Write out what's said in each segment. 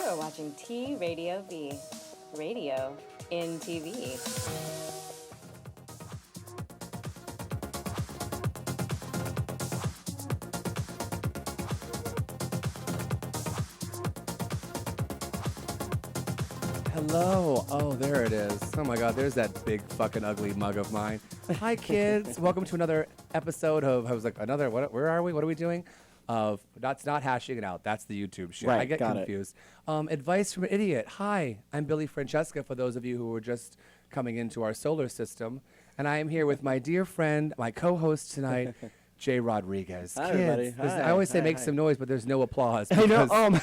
You're watching T Radio V, radio in TV. Hello. Oh, there it is. Oh my God, there's that big fucking ugly mug of mine. Hi, kids. Welcome to another episode of, where are we? What are we doing? That's not hashing it out. That's the YouTube shit. Right, I get confused. Advice from an idiot. Hi, I'm Billy Francesca, for those of you who were just coming into our solar system. And I am here with my dear friend, my co-host tonight, Jay Rodriguez. Hi, kids, everybody. Hi, I always say hi, make hi. some noise, but there's no applause. I know.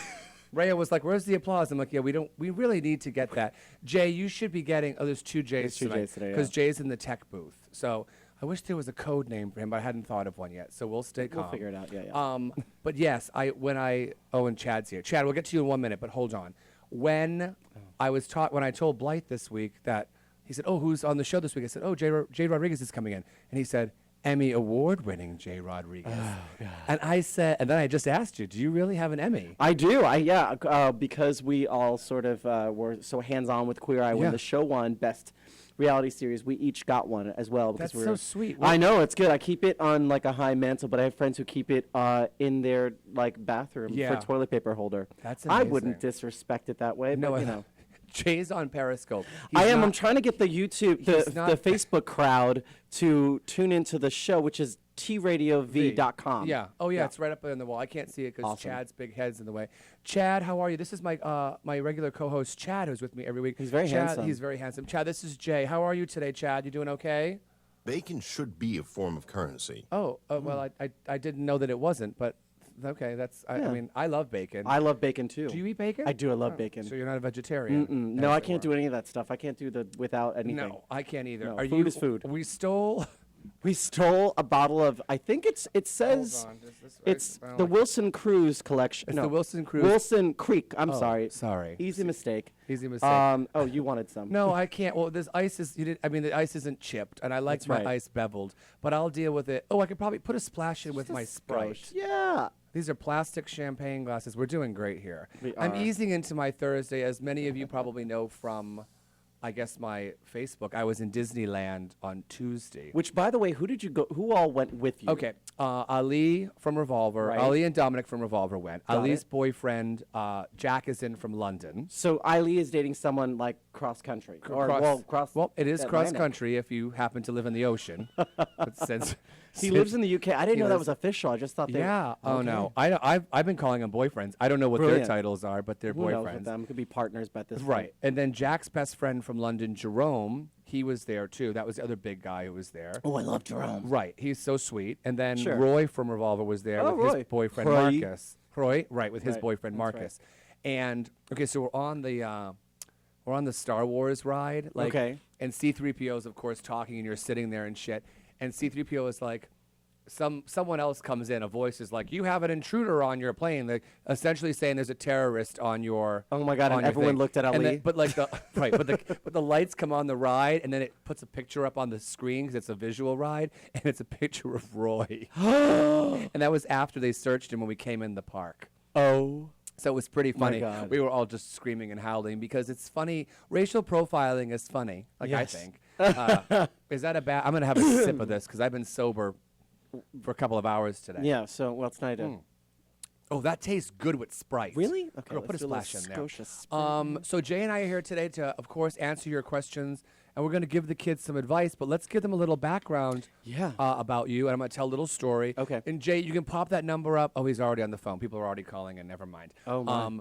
Rhea was like, "Where's the applause?" I'm like, "Yeah, we really need to get that." Jay, you should be getting. Oh, there's two Jays tonight because Jay's in the tech booth. So I wish there was a code name for him, but I hadn't thought of one yet. So we'll stay calm. We'll figure it out. Yeah. But yes, and Chad's here. Chad, we'll get to you in 1 minute, but hold on. When I told Blythe this week that he said, "Oh, who's on the show this week?" I said, "Oh, Jay Rodriguez is coming in," and he said, Emmy award-winning Jay Rodriguez. Oh, God. And I said, and then I just asked you, do you really have an Emmy? I do. Because we all sort of were so hands-on with Queer Eye when the show won Best Reality Series. We each got one as well. Because That's so sweet. I know, it's good. I keep it on like a high mantle, but I have friends who keep it in their like bathroom for toilet paper holder. That's amazing. I wouldn't disrespect it that way, No, but you know. Jay's on Periscope. I'm trying to get the the Facebook crowd to tune into the show, which is tradiov.com. Yeah. Oh, yeah, it's right up on the wall. I can't see it because Chad's big head's in the way. Chad, how are you? This is my my regular co-host, Chad, who's with me every week. He's very handsome. He's very handsome. Chad, this is Jay. How are you today, Chad? You doing okay? Bacon should be a form of currency. Oh, well, I didn't know that it wasn't, but okay, I mean, I love bacon. I love bacon, too. Do you eat bacon? I do. I love bacon. So you're not a vegetarian? No, I can't do any of that stuff. I can't do the without anything. No, I can't either. No, Are food you, is food. We stole a bottle of, I think it says, Hold on, is this right? it's I don't the like Wilson Cruz collection. It's no, the Wilson Cruz. Wilson Creek. I'm Oh, sorry. sorry. Easy mistake. Easy mistake. Oh, you wanted some. No, I can't. Well, this ice is. The ice isn't chipped, and I like That's my right. ice beveled. But I'll deal with it. Oh, I could probably put a splash in with Just my a Sprite. splash. Yeah. These are plastic champagne glasses. We're doing great here. I'm are. easing into my Thursday, as many of you probably know from, I guess, my Facebook. I was in Disneyland on Tuesday. Which, by the way, who all went with you? Okay, Ali from Revolver, Right. Ali and Dominic from Revolver went. Got Ali's it. boyfriend, Jack, is in from London. So Eileen is dating someone like cross country. Well, it is cross Atlantic. country if you happen to live in the ocean. But He lives in the UK. I didn't know that lives- was official. I just thought they. Yeah. Oh Okay. no. I've been calling them boyfriends. I don't know what Brilliant. their titles are, but they're Who knows with boyfriends. them? Could be partners, but this Right. And then Jack's best friend from London, Jerome, he was there too. That was the other big guy who was there. Oh, I love Jerome. Right. He's so sweet. And then Sure. Roy from Revolver was there Oh, with Roy. his boyfriend Roy. Marcus. Roy, right, with his Right. boyfriend That's right. Marcus. And okay, so we're on the Star Wars ride, like, Okay. and C-3PO is of course talking, and you're sitting there and shit, and C-3PO is like, someone else comes in, a voice is like, "You have an intruder on your plane," like essentially saying there's a terrorist on your. Oh my God! on And your everyone thing. looked at And Ali. then- but like the right, but the lights come on the ride, and then it puts a picture up on the screen 'cause it's a visual ride, and it's a picture of Roy. And that was after they searched him when we came in the park. Oh. So it was pretty funny. God. We were all just screaming and howling because it's funny. Racial profiling is funny, like Yes. I think. Is that a bad? I'm gonna have a sip of this because I've been sober for a couple of hours today. Yeah. So what's night? Oh, that tastes good with Sprite. Really? Okay. Girl, put a let's do little splash in there. Scotia Sprite. So Jay and I are here today to, of course, answer your questions, and we're going to give the kids some advice. But let's give them a little background about you, and I'm going to tell a little story. Okay. And Jay, you can pop that number up. Oh, he's already on the phone. People are already calling in. Never mind. Oh, my.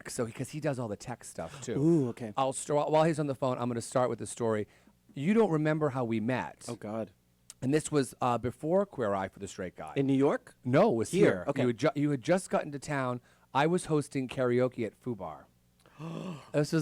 So because he does all the tech stuff too. Ooh, okay. I'll start while he's on the phone. I'm going to start with the story. You don't remember how we met. Oh God. And this was before Queer Eye for the Straight Guy. In New York? No, it was here. Okay. You had just gotten to town. I was hosting karaoke at Fubar. This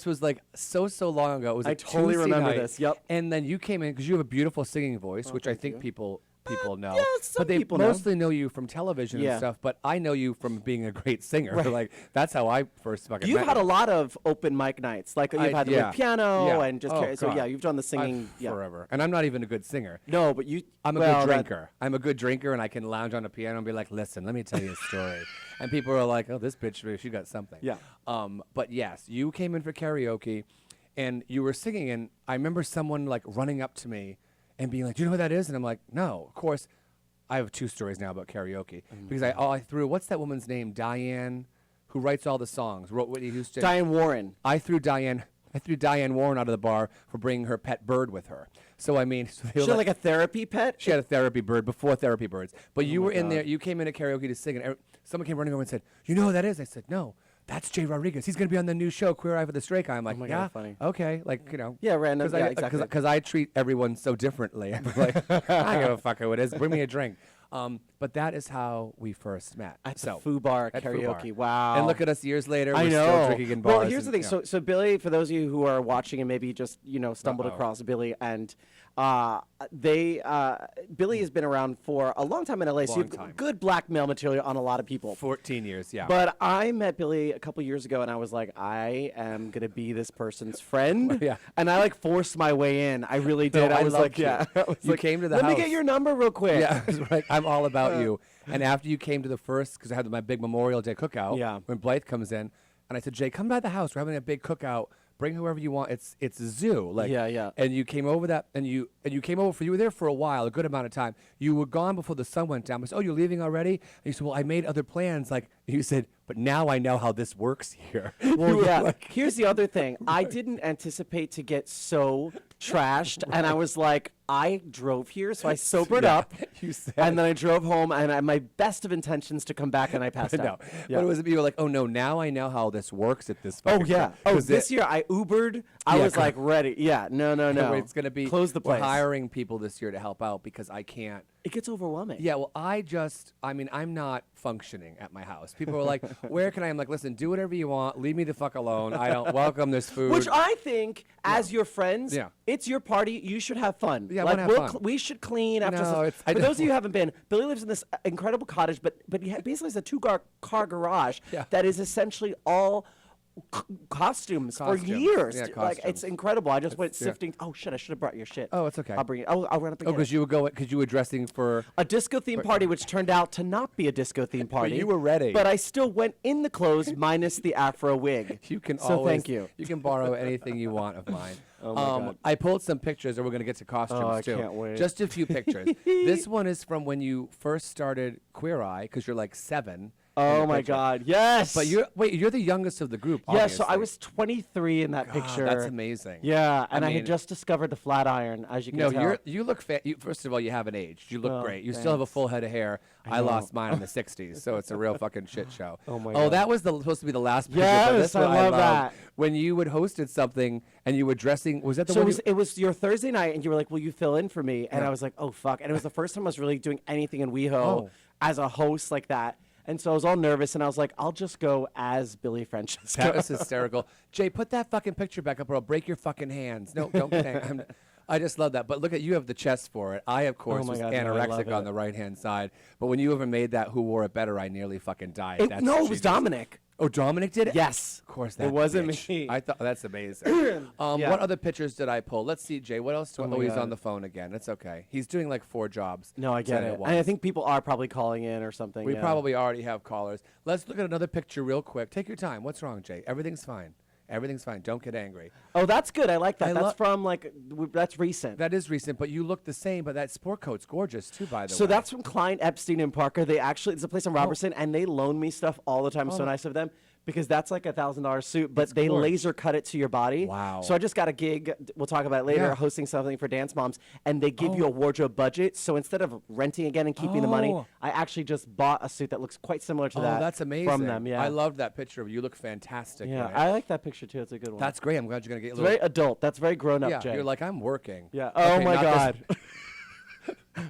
was like so long ago. It was I a totally Tuesday remember night. this. Yep. And then you came in because you have a beautiful singing voice, which I think you. people people know. yeah, some but they people know. mostly know you from television Yeah. and stuff. But I know you from being a great singer. Like that's how I first fucking. You've met had you. a lot of open mic nights. Like you've had the yeah. piano Yeah. and just Oh, so God. yeah, you've done the singing. I've Yeah. forever, and I'm not even a good singer. No, but you. I'm a well, good that- drinker. I'm a good drinker, and I can lounge on a piano and be like, "Listen, let me tell you a story." And people are like, "Oh, this bitch, she got something." Yeah. But yes, you came in for karaoke, and you were singing, and I remember someone like running up to me and being like, "Do you know who that is?" And I'm like, "No, of course." I have 2 stories now about karaoke because I threw what's that woman's name? Diane, who writes all the songs, wrote Whitney Houston. Diane Warren. I threw Diane Warren out of the bar for bringing her pet bird with her. So I mean, so they were She had like a therapy pet. she had a therapy bird before therapy birds. But you were in God. there. You came into karaoke to sing, and someone came running over and said, "You know who that is?" I said, "No, that's Jay Rodriguez. He's going to be on the new show, Queer Eye for the Straight Guy." I'm like, my "Yeah, God, funny. okay, like Yeah, random. Yeah, exactly. Because I treat everyone so differently. I'm like, I don't give a fuck who it is. Bring me a drink." But that is how we first met. At so the Foo Bar at Foo karaoke. Bar. Wow. And look at us years later. I We're know. still drinking in bars. Well, here's the thing. So Billy, for those of you who are watching and maybe just stumbled Uh-oh. across Billy, and Billy has been around for a long time in LA. So you Long have time. good blackmail material on a lot of people. 14 years, yeah. But I met Billy a couple years ago, and I was like, I am gonna be this person's friend. Yeah. And I like forced my way in. I really did. No, I I was loved like, you. yeah. I was You like, came to the Let me house. get your number real quick. Yeah, I was like, I'm all about you. And after you came to the first, because I had my big Memorial Day cookout, Yeah. when Blythe comes in, and I said, Jay, come by the house. We're having a big cookout. Bring whoever you want. It's a zoo. Like, Yeah, yeah. And you came over that, and you came over you were there for a while, a good amount of time. You were gone before the sun went down. I said, oh, you're leaving already? And you said, well, I made other plans. Like you said, but now I know how this works here. Well, You were yeah. like- Here's the other thing. I didn't anticipate to get so trashed, and I was like, I drove here, so I sobered Yeah, up, you said. and then I drove home, and I had my best of intentions to come back, and I passed no, out. but it was you were like, oh no, now I know how this works at this. Oh fucking yeah. place." Oh, 'Cause this year I Ubered. I Yeah, was come- like ready. Yeah. No. It's going to be close the place. We're hiring people this year to help out because I can't. It gets overwhelming. Yeah, well, I'm not functioning at my house. People are like, where can I? I'm like, listen, do whatever you want. Leave me the fuck alone. I don't welcome this food. Which I think, as your friends, Yeah. it's your party. You should have fun. Yeah, I like wanna have fun. we should clean after. No, it's- I For those of don't- you who haven't been, Billy lives in this incredible cottage, but basically it's a car garage Yeah. that is essentially all costumes for Costumes. years. Yeah, Like it's costumes. incredible. I just went yeah. sifting. Oh shit! I should have brought your shit. Oh, it's okay. I'll bring it. I'll run up and Oh, get because it. you were dressing for. A disco theme party, which turned out to not be a disco theme party. you were ready. But I still went in the clothes minus the afro wig. You can so always. thank you. You can borrow anything you want of mine. Oh my God. I pulled some pictures, and we're going to get to costumes Oh, I too. can't wait. Just a few pictures. This one is from when you first started Queer Eye, because you're like 7. in Oh the my picture. God! Yes. But you're the youngest of the group. Yeah, so I obviously. was 23 in that God, picture. That's amazing. Yeah, and I mean- had just discovered the flat iron, as you can No, tell. you look first of all, you haven't aged. You look Oh, great. You still have a thanks. full head of hair. I know. lost mine in the 60s, so it's a real fucking shit show. Oh my Oh, God. that was supposed to be the last picture. but Yes, this one I love loved. that. When you had hosted something and you were dressing, was that the So one? it was your Thursday night, and you were like, "Will you fill in for me?" And Yeah. I was like, "Oh fuck!" And it was the first time I was really doing anything in WeHo Oh. as a host like that. And so I was all nervous, and I was like, "I'll just go as Billy Francesca." That was hysterical. Jay, put that fucking picture back up or I'll break your fucking hands. No, don't. I just love that. But look at you have the chest for it. I, of course, my was God, no, I love anorexic on it. the right-hand side. But when you ever made that Who Wore It Better, I nearly fucking died. It was Jesus. Dominic. Oh, Dominic did it? Yes. Of course, It that wasn't bitch. me. I thought that's amazing. Yeah. What other pictures did I pull? Let's see, Jay. What else? Oh my he's God. on the phone again. It's okay. He's doing like 4 jobs. No, I get at it. And once. I think people are probably calling in or something. we yeah. probably already have callers. Let's look at another picture real quick. Take your time. What's wrong, Jay? Everything's fine. Everything's fine. Don't get angry. Oh, that's good. I like that. I That's lo- from that's recent. That is recent, but you look the same. But that sport coat's gorgeous too, by the way. So that's from Klein, Epstein, and Parker. They actually, it's a place on Robertson, and they loan me stuff all the time. So nice of them. Because that's like $1,000 suit, but they gorgeous. laser cut it to your body. Wow. So I just got a gig. We'll talk about it later. Yeah. Hosting something for Dance Moms, and they give you a wardrobe budget. So instead of renting again and keeping the money, Oh. I actually just bought a suit that looks quite similar to Oh, that. that's amazing. From them. Yeah. I loved that picture of you. You look fantastic. Yeah, in it. I like that picture too. It's a good one. That's great. I'm glad you're gonna get a it's little. very adult. That's very grown up, yeah, Jay. you're like I'm working. Yeah. Oh Okay, my not God. this-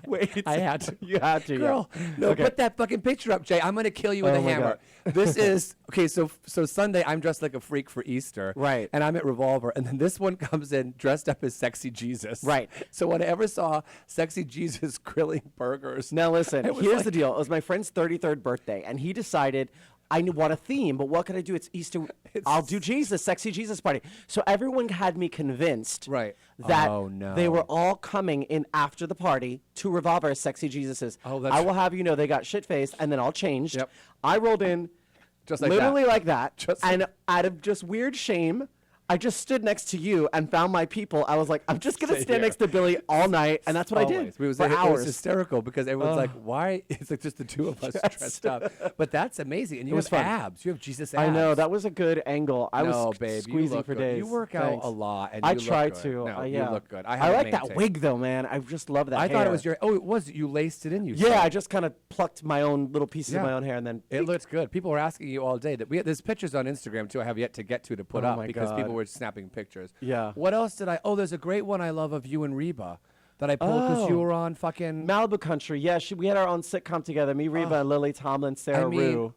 Wait, I had to. You had to, Girl, yeah. no, Okay. put that fucking picture up, Jay. I'm gonna kill you with Oh a my hammer. God. This is okay. So Sunday, I'm dressed like a freak for Easter, Right. And I'm at Revolver, and then this one comes in dressed up as Sexy Jesus, Right. So when I ever saw Sexy Jesus grilling burgers, Now listen, it was here's like- the deal. It was my friend's 33rd birthday, and he decided, I want a theme, but what could I do? It's Easter. I'll do Jesus, Sexy Jesus party. So everyone had me convinced Right. that Oh, no. they were all coming in after the party to Revolver as Sexy Jesuses. Oh, that's- I will have you know they got shit-faced, and then all changed. Yep. I rolled in Just like literally that. like that, Just like- and out of just weird shame, I just stood next to you and found my people. I was like, I'm just going to Stay stand here. next to Billy all night, and that's what I did Always. It was, for it was hours. hysterical because everyone's like, "Why?" It's like just the two of us dressed up. But that's amazing, and you was have fun. abs. You have Jesus abs. I know that was a good angle. I No, was babe, you squeezing look for good. days. You work out Thanks. a lot, and I you look try good. to. No, Yeah. you look good. I I haven't like that maintained. wig though, man. I just love that. I thought it hair. was your. Oh, it was. You laced it in. You. Yeah, said. I just kind of plucked my own little pieces Yeah. of my own hair and then. It looks good. People were asking you all day that there's pictures on Instagram too. I have yet to get to put Oh up my because people God. were snapping pictures. Yeah. What else did I? Oh, there's a great one I love of you and Reba that I pulled because you Oh. were on fucking. Malibu Country, yeah. We had our own sitcom together. Me, Reba, and Lily Tomlin, Sarah I mean, Rue.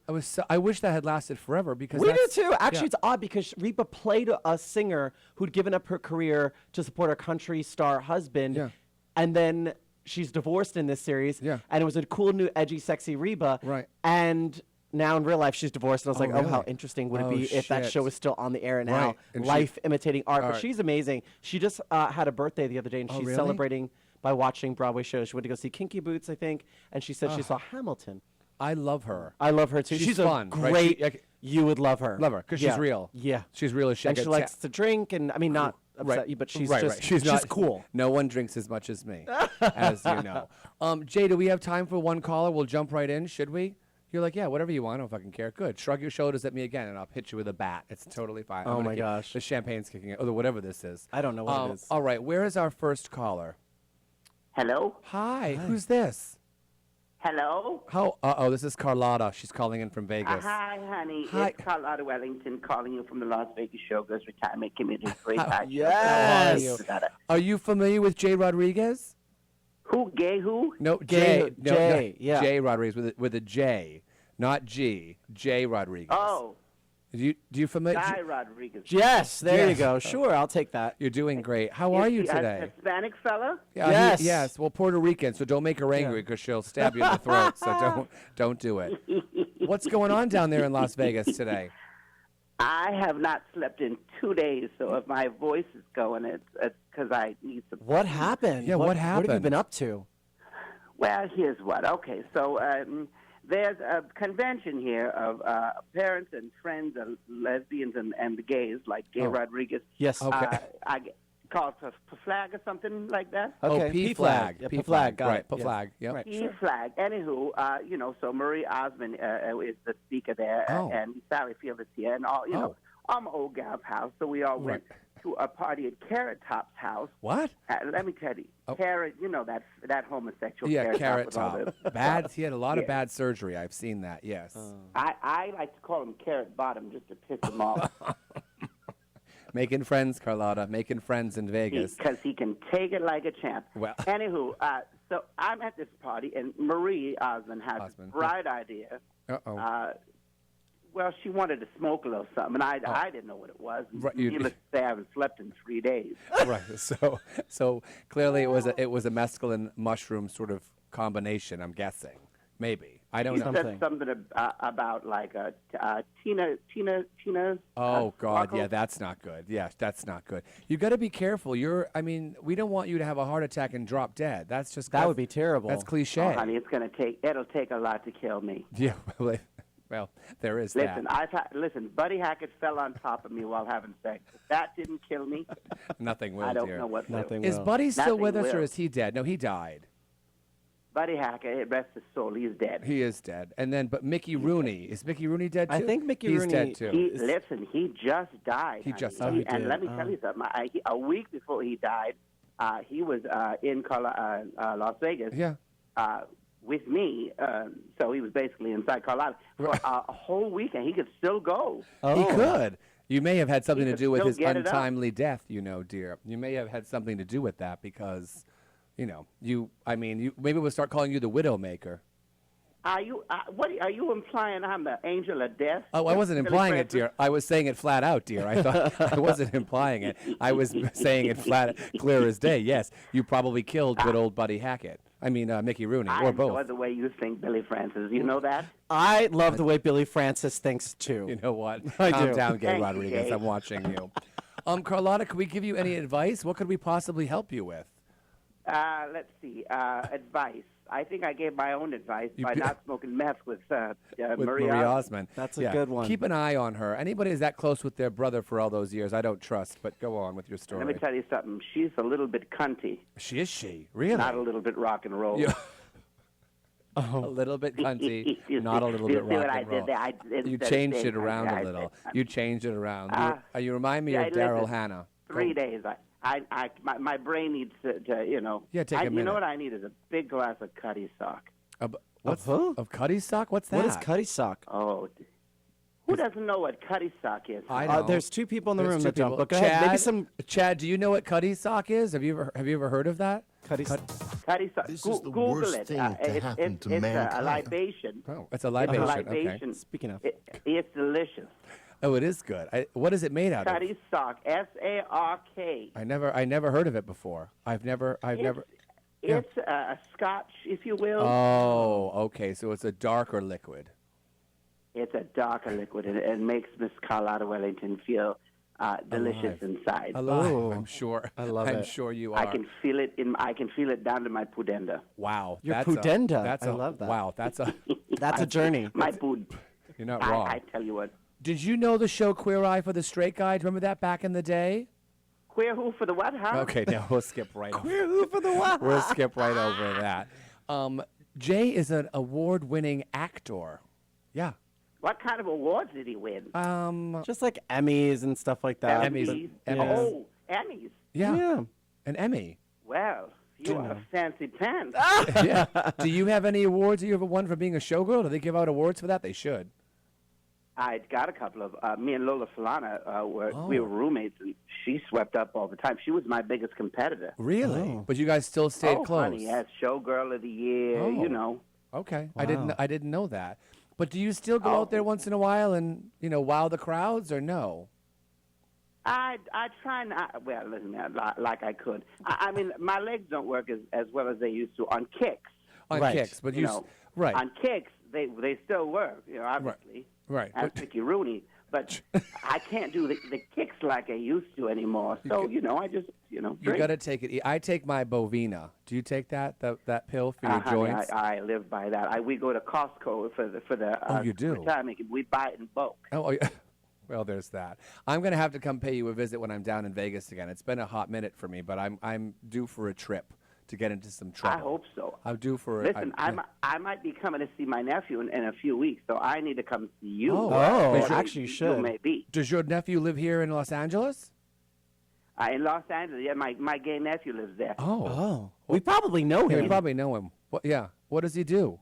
I wish that had lasted forever because We did that's- too. Actually, yeah. it's odd because Reba played a singer who'd given up her career to support her country star husband, Yeah. and then she's divorced in this series. Yeah. And it was a cool, new, edgy, sexy Reba. Right. And now in real life, she's divorced. And I was like, oh, how really? interesting would Oh, it be if that shit. show was still on the air now? Right. And Life imitating art. Art. But she's amazing. She just had a birthday the other day, and Oh, she's really? celebrating by watching Broadway shows. She went to go see Kinky Boots, I think, and she said she saw Hamilton. I love her. I love her too. She's a fun, right? great. She- like- you would love her. Love her because Yeah. she's real. Yeah. She's real as shit. And she Gets- likes to drink, and I mean, not upset you, but she's right, just right. She's not cool. No one drinks as much as me, as you know. Jay, do we have time for one caller? We'll jump right in. Should we? You're like, yeah, whatever you want. I don't fucking care. Good. Shrug your shoulders at me again, and I'll hit you with a bat. It's totally fine. I'm Oh gonna my get- gosh. The champagne's kicking in, or whatever this is. I don't know what it is. All right, where is our first caller? Hello? Hi, who's this? Hello? This is Carlotta. She's calling in from Vegas. Hi, honey. Hi. It's Carlotta Wellington calling you from the Las Vegas Showgirls Retirement Community. Great How- time. Yes. How are you? Are you familiar with Jay Rodriguez? Who? Gay who? No, Jay- no, Jay, no, yeah. Jay Rodriguez with a J, not G. Jay Rodriguez. Oh, Do you familiar? Guy Rodriguez. Yes, there you Yes. go. Sure, I'll take that. You're doing great. How are you Is he today? A Hispanic fella? Yeah, Yes. yes. Well, Puerto Rican, so don't make her angry because she'll stab you in the throat. So don't do it. What's going on down there in Las Vegas today? I have not slept in 2 days, so if my voice is going, it's because I need some. What happened? Yeah, what What have you happened? been up to? Well, here's what. Okay, so there's a convention here of parents and friends of lesbians and the gays, like Gay Oh. Rodriguez. Yes. Okay. Called Flag or something like that. Okay, Oh, P-Flag. Yeah, P-Flag, got right, it. P-Flag, Yes. yep. Right, P sure. Flag. Anywho, so Marie Osmond is the speaker there, Oh. and Sally Field is here, and all, Oh. I'm old gal's house, so we all went Right. to a party at Carrot Top's house. What? Let me tell you, Oh. Carrot, that homosexual Yeah, Carrot Carrot Top. with all Top. the- Bad. He had a lot of Yeah. bad surgery. I've seen that. Yes. I like to call him Carrot Bottom just to piss him off. Making friends, Carlotta. Making friends in Vegas. Because he can take it like a champ. Well. Anywho, so I'm at this party, and Marie Osmond has Osmond, a bright idea. Uh-oh. Well, she wanted to smoke a little something, and I didn't know what it was. Right, you- Needless to say, I haven't slept in 3 days. Right. So clearly it was a mescaline mushroom sort of combination. I'm guessing. Maybe. I don't She know. said something about like Tina. Oh God, Rocco? yeah, that's not good. Yeah, that's not good. You got to be careful. We don't want you to have a heart attack and drop dead. That's just That would be terrible. That's cliche. Oh, honey, it'll take a lot to kill me. Yeah. Well, there is Listen, that. Buddy Hackett fell on top of me while having sex. If that didn't kill me, Nothing will. I don't dear. know what will. Nothing Is will. Buddy still Nothing with us, or will. is he dead? No, he died. Buddy Hackett, rest his soul, he's dead. He is dead. And then, but Mickey Rooney, is Mickey Rooney dead too? I think Mickey He's Rooney- dead too. He just died. He honey. just died. Oh, he And did. let me tell you something. A week before he died, he was in Las Vegas Yeah. with me. So he was basically inside Colorado for a whole weekend. He could still go. He could. You may have had something He to could do with still his get it up. untimely death, dear. You may have had something to do with that because, I mean, maybe we'll start calling you the Widowmaker. Are you? Are you implying I'm the angel of death? Oh, I wasn't Billy implying it, Francis? dear. I was saying it flat out, dear. I thought I wasn't implying it. I was saying it clear as day. Yes, you probably killed good old Buddy Hackett. I mean, Mickey Rooney, I or both. enjoy the way you think, Billy Francis. You know that? I love the way Billy Francis thinks too. You know what? I Calm do. down, Gay Thank you, Rodriguez. Gay. I'm watching you. Carlotta, can we give you any advice? What could we possibly help you with? Let's see. Advice. I think I gave my own advice You by be- not smoking meth with With Marie Marie Osmond. Osmond. That's a good one. Keep an eye on her. Anybody who's that close with their brother for all those years, I don't trust. But go on with your story. Let me tell you something. She's a little bit cunty, Is she? Really? not a little bit rock and roll. Yeah. A little bit cunty, not a little You bit see what rock I and did roll. there? You Instead of changed saying it around I a little. said- You changed it around. You remind me Yeah, of Daryl listen, Hannah. 3 days. My brain needs to Yeah, take a You minute. know what I need is a big glass of Cuddy sock. What's who? of Cuddy sock? What's that? What is Cuddy sock? Oh, who doesn't know what Cuddy sock is? I know. There's two people in the There's room two that don't. people. But go ahead. Maybe Chad, some Chad, do you know what Cuddy sock is? Have you ever heard of that? Cuddy. Cuddy sock. This is the Google worst it. thing to happen to it's mankind. a libation. Oh, it's a It's libation. a Okay. libation. Speaking of. It's delicious. Oh, it is good. What is it made out of? Cuddy sock. SARK. I never heard of it before. I've never. It's a scotch, if you will. Oh, okay. So it's a darker liquid. It's a darker liquid, and it makes Miss Carlotta Wellington feel delicious inside. Oh. I'm sure. I love I'm it. sure you are. I can feel it I can feel it down to my pudenda. Wow. Your that's pudenda. That's I love that. Wow. That's a. That's a journey. My pud. You're not wrong. I tell you what. Did you know the show Queer Eye for the Straight Guy? Remember that back in the day? Queer who for the what, huh? Okay, now we'll skip right. Queer who for the what? We'll skip right over that. Jay is an award-winning actor. Yeah. What kind of awards did he win? Just like Emmys and stuff like that. Emmys. Oh, Emmys. Yeah. Yeah. An Emmy. Well, you are a fancy pants. Yeah. Do you have any awards that you ever won for being a showgirl? Do they give out awards for that? They should. I got a couple of. Me and Lola Falana we Oh. were roommates, and she swept up all the time. She was my biggest competitor. Really? Oh. But you guys still stayed oh, close. honey, yes, showgirl of the year. Oh. You know. Okay. Wow. I didn't know that. But do you still go out there once in a while and, wow the crowds, or no? I try not. Well, listen, like I could. I mean, my legs don't work as well as they used to on kicks. On Right. kicks, but You you know, right. on kicks they still work. Obviously. Right. As But- Mickey Rooney, but I can't do the kicks like I used to anymore. So I just You drink. got to take it. I take my Bovina. Do you take that pill for your Honey, joints? I live by that. We go to Costco for the you do? retirement. We buy it in bulk. Oh, yeah. Well, there's that. I'm gonna have to come pay you a visit when I'm down in Vegas again. It's been a hot minute for me, but I'm due for a trip to get into some trouble. I hope so. I'm due for. Listen, I might be coming to see my nephew in a few weeks, so I need to come see you. Oh. Oh, Is your- actually, you should. You may be. Does your nephew live here in Los Angeles? In Los Angeles, yeah, my gay nephew lives there. Oh. We probably know Yeah, him. you probably know him. What? Yeah. What does he do?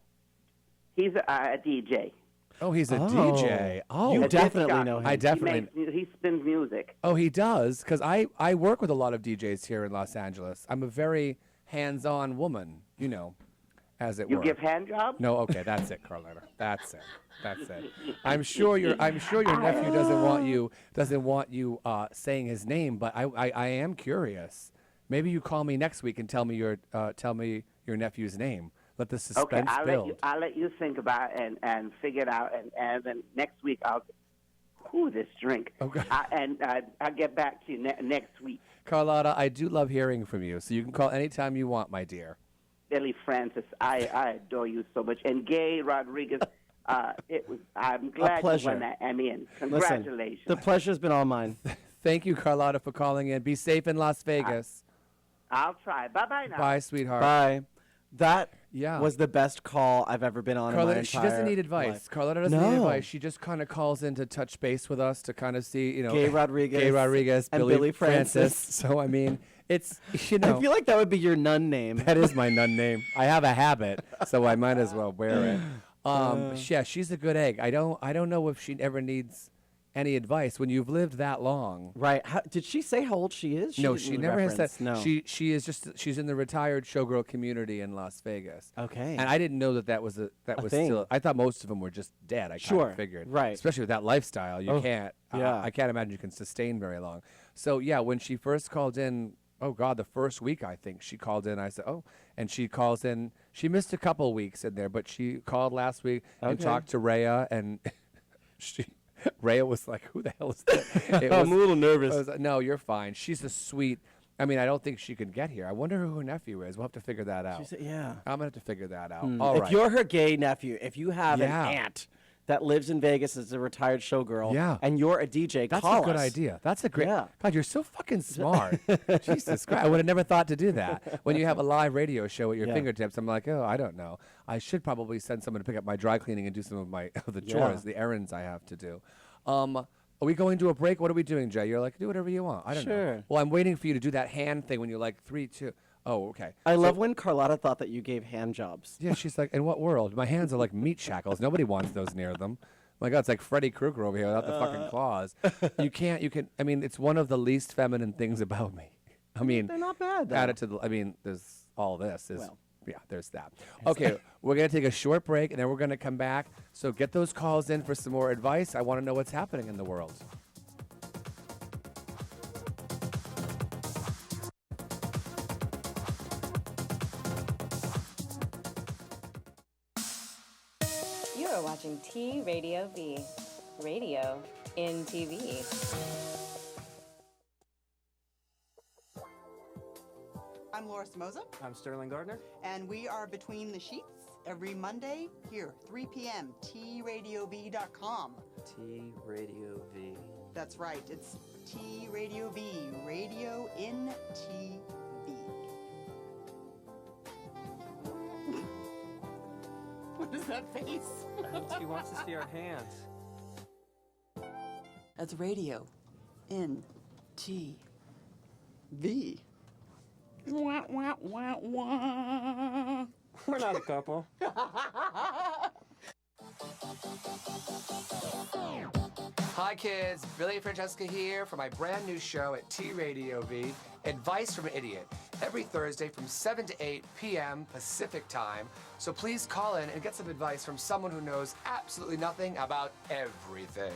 He's a DJ. Oh, he's a Oh. DJ. Oh, You A disc definitely jockey. know him. I definitely. He spins music. Oh, he does, because I work with a lot of DJs here in Los Angeles. I'm a very hands-on woman, as it You were. give hand jobs? No, okay, that's it, Carletta. That's it. I'm sure your nephew doesn't want you saying his name, but I am curious. Maybe you call me next week and tell me your nephew's name. Let the Okay, suspense build. I'll let you think about it and figure it out, and then next week this drink. Okay. I'll get back to you next week. Carlotta, I do love hearing from you, so you can call anytime you want, my dear. Billy Francis, I adore you so much, and Gay Rodriguez. I'm glad you pleasure. won that Emmy, and Listen, congratulations. the pleasure's been all mine. Thank you, Carlotta, for calling in. Be safe in Las Vegas. I'll try. Bye-bye now. Bye, sweetheart. Bye. That Yeah. was the best call I've ever been on in my Carlotta, entire she doesn't need advice. life. Carlotta doesn't need No. advice. She just kind of calls in to touch base with us to kind of see, Gay Rodriguez Gay Rodriguez, and Billy, Billy Francis. So, I mean, it's, I feel like that would be your nun name. that is my nun name. I have a habit, so I might as well wear it. Yeah, she's a good egg. I don't know if she ever needs any advice when you've lived that long. Right. Did she say how old she is? No, didn't she really never has reference. said. No. She is just she's in the retired showgirl community in Las Vegas. Okay. And I didn't know that was thing. still. I thought most of them were just dead. I kind Sure, of figured. right. Especially with that lifestyle, you can't. yeah. I can't imagine you can sustain very long. So yeah, when she first called in, oh God, the first week I think she called in. I said, oh, and she calls in. She missed a couple weeks in there, but she called last week and Okay. talked to Rhea, and Rhea was like, "Who the hell is that?" I'm a little nervous. I was like, no, you're fine. She's a sweet. I mean, I don't think she can get here. I wonder who her nephew is. We'll have to figure that out. She said, yeah. I'm gonna have to figure that out. All If right. you're her gay nephew, if you have Yeah. an aunt that lives in Vegas as a retired showgirl, Yeah. and you're a DJ, That's call a good us. idea. That's a great. Yeah. God, you're so fucking smart. Jesus Christ, I would have never thought to do that. When you have a live radio show at your Yeah. fingertips, I'm like, oh, I don't know. I should probably send someone to pick up my dry cleaning and do some of my the chores, the errands I have to do. Are we going to a break? What are we doing, Jay? You're like, do whatever you want. I don't know. Sure. Well, I'm waiting for you to do that hand thing when you're like 3, 2. Oh, okay. I love when Carlotta thought that you gave hand jobs. Yeah, she's like, in what world? My hands are like meat shackles. Nobody wants those near them. My God, it's like Freddy Krueger over here without the fucking claws. You can, I mean, it's one of the least feminine things about me. I mean, They're not bad, though. add it to the, I mean, there's all this. Is, Well. yeah, there's that. Okay, we're going to take a short break and then we're going to come back. So get those calls in for some more advice. I want to know what's happening in the world. You are watching T Radio V, radio in TV. I'm Laura Samoza, I'm Sterling Gardner. and we are Between the Sheets every Monday here, 3 p.m. TRadioV.com. T Radio V. That's right, it's T Radio V, radio in TV. What is that face? She wants to see our hands. That's radio in TV. Wah, wah, wah, wah. We're not a couple. Hi kids, Billy and Francesca here for my brand new show at T Radio V, Advice from an Idiot, every Thursday from 7 to 8 p.m. Pacific time. So please call in and get some advice from someone who knows absolutely nothing about everything.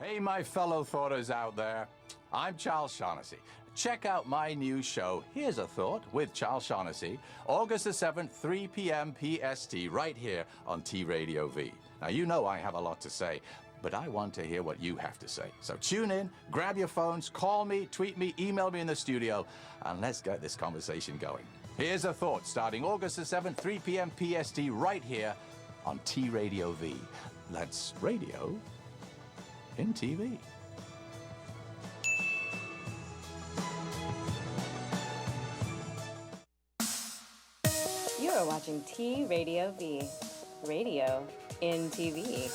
Hey, my fellow thoughters out there. I'm Charles Shaughnessy. Check out my new show, Here's a Thought, with Charles Shaughnessy, August the 7th, 3 p.m. PST, right here on T Radio V. Now, you know I have a lot to say, but I want to hear what you have to say. So tune in, grab your phones, call me, tweet me, email me in the studio, and let's get this conversation going. Here's a Thought, starting August the 7th, 3 p.m. PST, right here on T Radio V. That's radio in TV. You are watching T Radio V, radio in TV.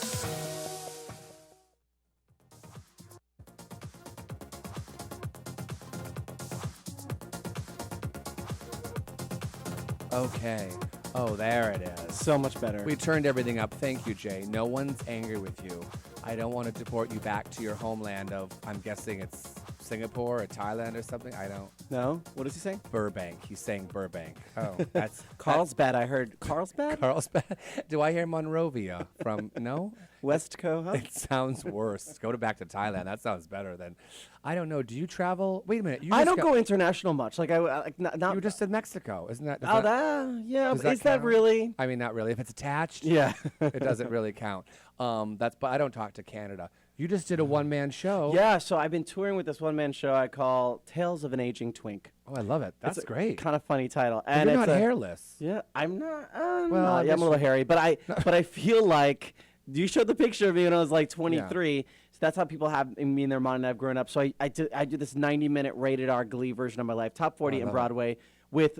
Okay. Oh, there it is. So much better. We turned everything up. Thank you, Jay. No one's angry with you. I don't want to deport you back to your homeland of, I'm guessing it's Singapore or Thailand or something. I don't. No? What does he say? Burbank. He's saying Burbank. Oh, that's Carlsbad, I heard. Carlsbad? Carlsbad. Do I hear Monrovia from? No. Westco, huh? It sounds worse. Go back to Thailand. That sounds better than. I don't know. Do you travel? Wait a minute. You I just don't go international much. Like, not. You just said Mexico, isn't that? does Oh, that- yeah. does Is that count? really? I mean, not really. If it's attached, Yeah. it doesn't really count. But I don't talk to Canada. You just did a one-man show. Yeah, so I've been touring with this one-man show I call Tales of an Aging Twink. Oh, I love it. That's great. Kind of funny title. And you're it's not hairless. Yeah, I'm not. Well, I yeah, I'm guess a little you- hairy, but I feel like you showed the picture of me when I was like 23. So that's how people have me in their mind. I've grown up. So I do this 90-minute rated R Glee version of my life, top 40 in love it. Broadway with.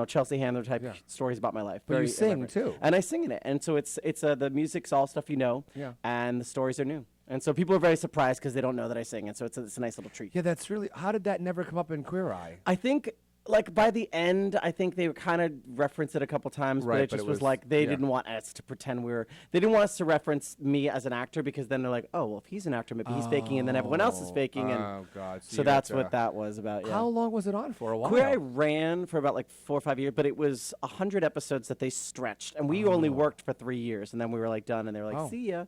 Chelsea Handler type stories about my life. But you Very sing, elaborate. too. And I sing in it, and so it's the music's all stuff you know, and the stories are new, and so people are very surprised because they don't know that I sing, and so it's a nice little treat. Yeah, that's really. How did that never come up in Queer Eye? I think like by the end, I think they kind of referenced it a couple times, Right, but it but just it was was- like they yeah. didn't want us to pretend they didn't want us to reference me as an actor because then they're like, oh, well, if he's an actor, maybe he's faking, and then everyone else is faking, and Oh God! so that's what that was about. Yeah. How long was it on for? A while. Queer Eye ran for about like 4 or 5 years, but it was 100 episodes that they stretched, and we only worked for 3 years, and then we were like done, and they were like, Oh. see ya.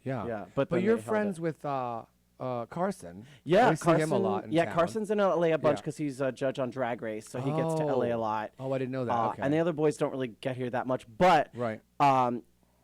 Yeah. Yeah, but then you're they held friends it. with Carson. Yeah, we see Carson. him a lot. In yeah, town. Carson's in LA a bunch Yeah. because he's a judge on Drag Race, so he gets to LA a lot. Oh, I didn't know that. Okay. And the other boys don't really get here that much, but Right.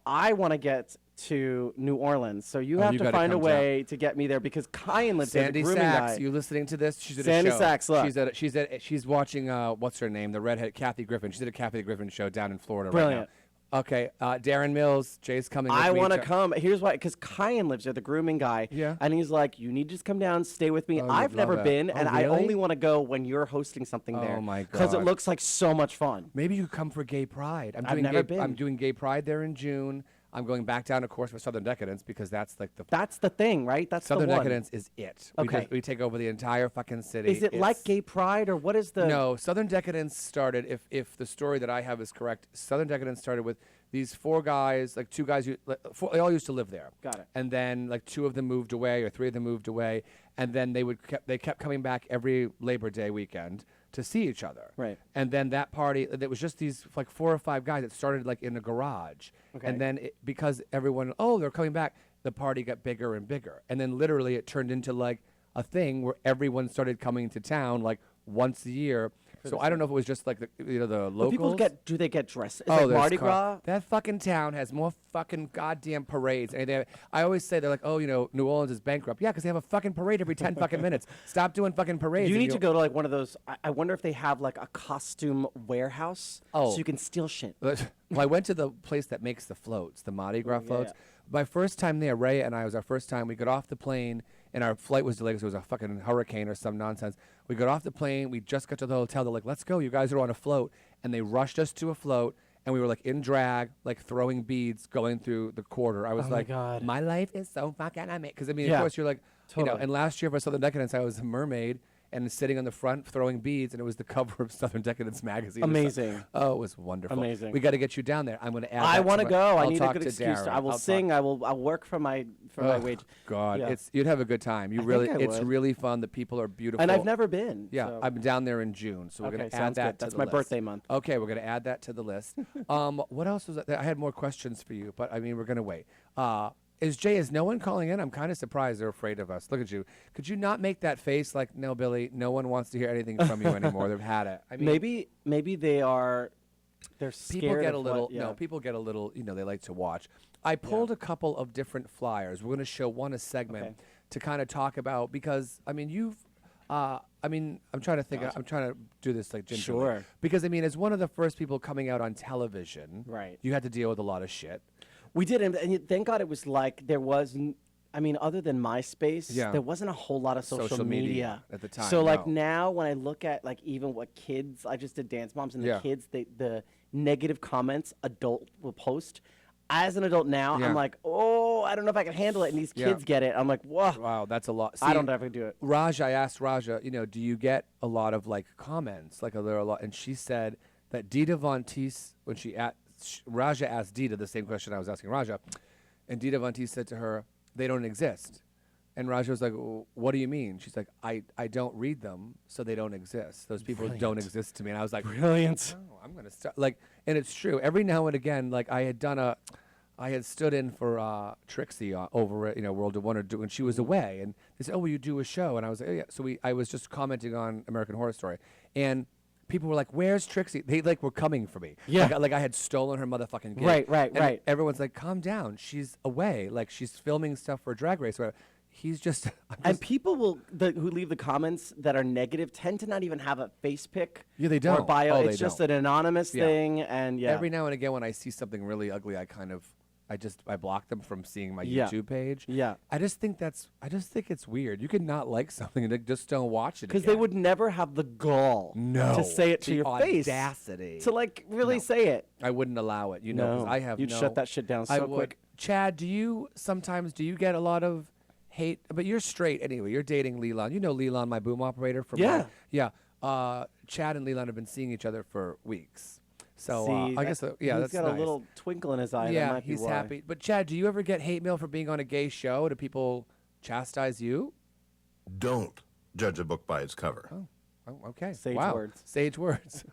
I want to get to New Orleans, so you have you to gotta find a come way to get me there because Kyan lives there, the Sandy grooming Sachs, guy. you listening to this? She's at Sandy a show. Sachs, look. She's watching. What's her name? The redhead, Kathy Griffin. She's at a Kathy Griffin show down in Florida Brilliant. right now. Okay, Darren Mills, Jay's coming. I want to come. Here's why, because Kyan lives there, the grooming guy. Yeah. And he's like, you need to just come down, stay with me. Oh, I've you'd never love it. been, Oh, and I really? only want to go when you're hosting something there. Oh, my Because it God. looks like so much fun. Maybe you could come for Gay Pride. I've never been. I'm doing Gay Pride there in June. I'm going back down, of course, for Southern Decadence because that's like the That's the thing, right? That's Southern the one. Decadence is it. Okay. We take over the entire fucking city. Is it like It's- Gay Pride, or what is the... No, Southern Decadence started. If the story that I have is correct, Southern Decadence started with these 4 guys, like 2 guys. They all used to live there. Got it. And then like 2 of them moved away, or 3 of them moved away, and then they kept coming back every Labor Day weekend to see each other. Right. And then that party, it was just these like 4 or 5 guys that started like in a garage. Okay. And then because everyone, they're coming back, the party got bigger and bigger. And then literally it turned into like a thing where everyone started coming to town like once a year. So I don't know if it was just like the locals. But people do they get dressed? It's Oh, like there's Mardi Gras? That fucking town has more fucking goddamn parades. And I always say they're like, New Orleans is bankrupt. Yeah, because they have a fucking parade every 10 fucking minutes. Stop doing fucking parades. You and need to go to like one of those. I wonder if they have like a costume warehouse so you can steal shit. Well, I went to the place that makes the floats, the Mardi Gras floats. yeah. My first time there, Ray and I, was our first time. We got off the plane, and our flight was delayed because it was a fucking hurricane or some nonsense. We got off the plane. We just got to the hotel. They're like, let's go. You guys are on a float. And they rushed us to a float, and we were like in drag, like throwing beads going through the quarter. I was Oh my like, God. my life is so fucking amazing. Because, I mean, Yeah, of course, you're like, totally. and last year for Southern Decadence, I was a mermaid. And sitting on the front throwing beads, and it was the cover of Southern Decadence magazine. Amazing. Oh, it was wonderful. Amazing. We got to get you down there. I'm going to add. I want to go. I need a talk good to excuse. Darren. I will I'll sing. talk- I'll work for my wage. God, Yeah. you'd have a good time. You I really, think I it's would. really fun. The people are beautiful. And I've never been. Yeah, so. I'm down there in June, so we're Okay, going to add sounds that. good. To That's the my list. birthday month. Okay, we're going to add that to the list. What else was that? I had more questions for you, but I mean, we're going to wait. Is no one calling in? I'm kind of surprised they're afraid of us. Look at you. Could you not make that face like, no, Billy, no one wants to hear anything from you anymore. They've had it. I mean, Maybe they are. They're scared. people get of a little what, yeah. no people get a little they like to watch. I pulled a couple of different flyers. We're going to show one a segment Okay. to kind of talk about, because I mean I'm trying to think. I'm trying to do this like gingerly. Sure. Because I mean, as one of the first people coming out on television, Right. you had to deal with a lot of shit. We did, and thank God it was like there was. I mean, other than MySpace, Yeah. there wasn't a whole lot of social media at the time, So like no. now, when I look at like even what kids, I just did Dance Moms, and the Yeah. kids, the negative comments adult will post. As an adult now, Yeah. I'm like, oh, I don't know if I can handle it, and these Yeah. kids get it. I'm like, whoa, Wow, that's a lot. I See, don't ever do it. I asked Raja, do you get a lot of like comments? Like, are there a lot? And she said that Dita Von Teese, when Raja asked Dita the same question I was asking Raja, and Dita Von Teese said to her, they don't exist. And Raja was like, well, what do you mean? She's like, I don't read them, so they don't exist. Those people don't exist to me. And I was like, Brilliant. oh, I'm going to start. Like, and it's true. Every now and again, like I had stood in for Trixie over at World of Wonder when she was away, and they said, "Oh, will you do a show?" And I was like, oh, "Yeah." So I was just commenting on American Horror Story, and people were like, "Where's Trixie?" They like were coming for me. Yeah. Like I had stolen her motherfucking gig. Right. And everyone's like, "Calm down. She's away. Like she's filming stuff for Drag Race." Or he's just. And people who leave the comments that are negative tend to not even have a face pic. Yeah, they Or don't. bio. Oh, they It's just don't. an anonymous Yeah. thing, and yeah. Every now and again, when I see something really ugly, I block them from seeing my Yeah. YouTube page. Yeah. I just think it's weird. You can not like something and just don't watch it. Because they again. would never have the gall No. to say it to The your face. audacity. To like really No. say it. I wouldn't allow it. 'Cause I have You'd no. shut that shit down I so would. quick. Chad, do you get a lot of hate? But you're straight anyway. You're dating Leland. You know Leland, my boom operator from. Yeah. Yeah. Chad and Leland have been seeing each other for weeks. So See, I guess, yeah, he's that's got nice. a little twinkle in his eye. That Yeah, might be he's why. happy. But Chad, do you ever get hate mail for being on a gay show? Do people chastise you? Don't judge a book by its cover. Oh, okay. Sage wow. words. Sage words.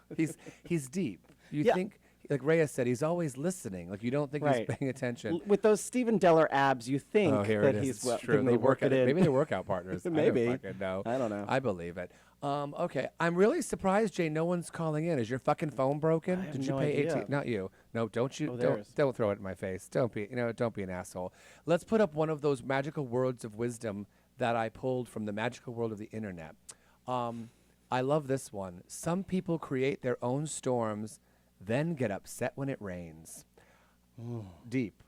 He's deep. You Yeah. think, like Reyes said, he's always listening. Like you don't think Right. he's paying attention. With those Stephen Deller abs, you think Oh, here that it is. he's It's well, true. they work it in. Maybe they're workout partners. Maybe. I don't fucking know. I don't know. I believe it. Okay. I'm really surprised, Jay. No one's calling in. Is your fucking phone broken? I have Did you no pay idea. 18? Not you. No, don't you? Oh, don't theirs. don't throw it in my face. Don't be. Don't be an asshole. Let's put up one of those magical words of wisdom that I pulled from the magical world of the internet. I love this one. Some people create their own storms, then get upset when it rains. Deep.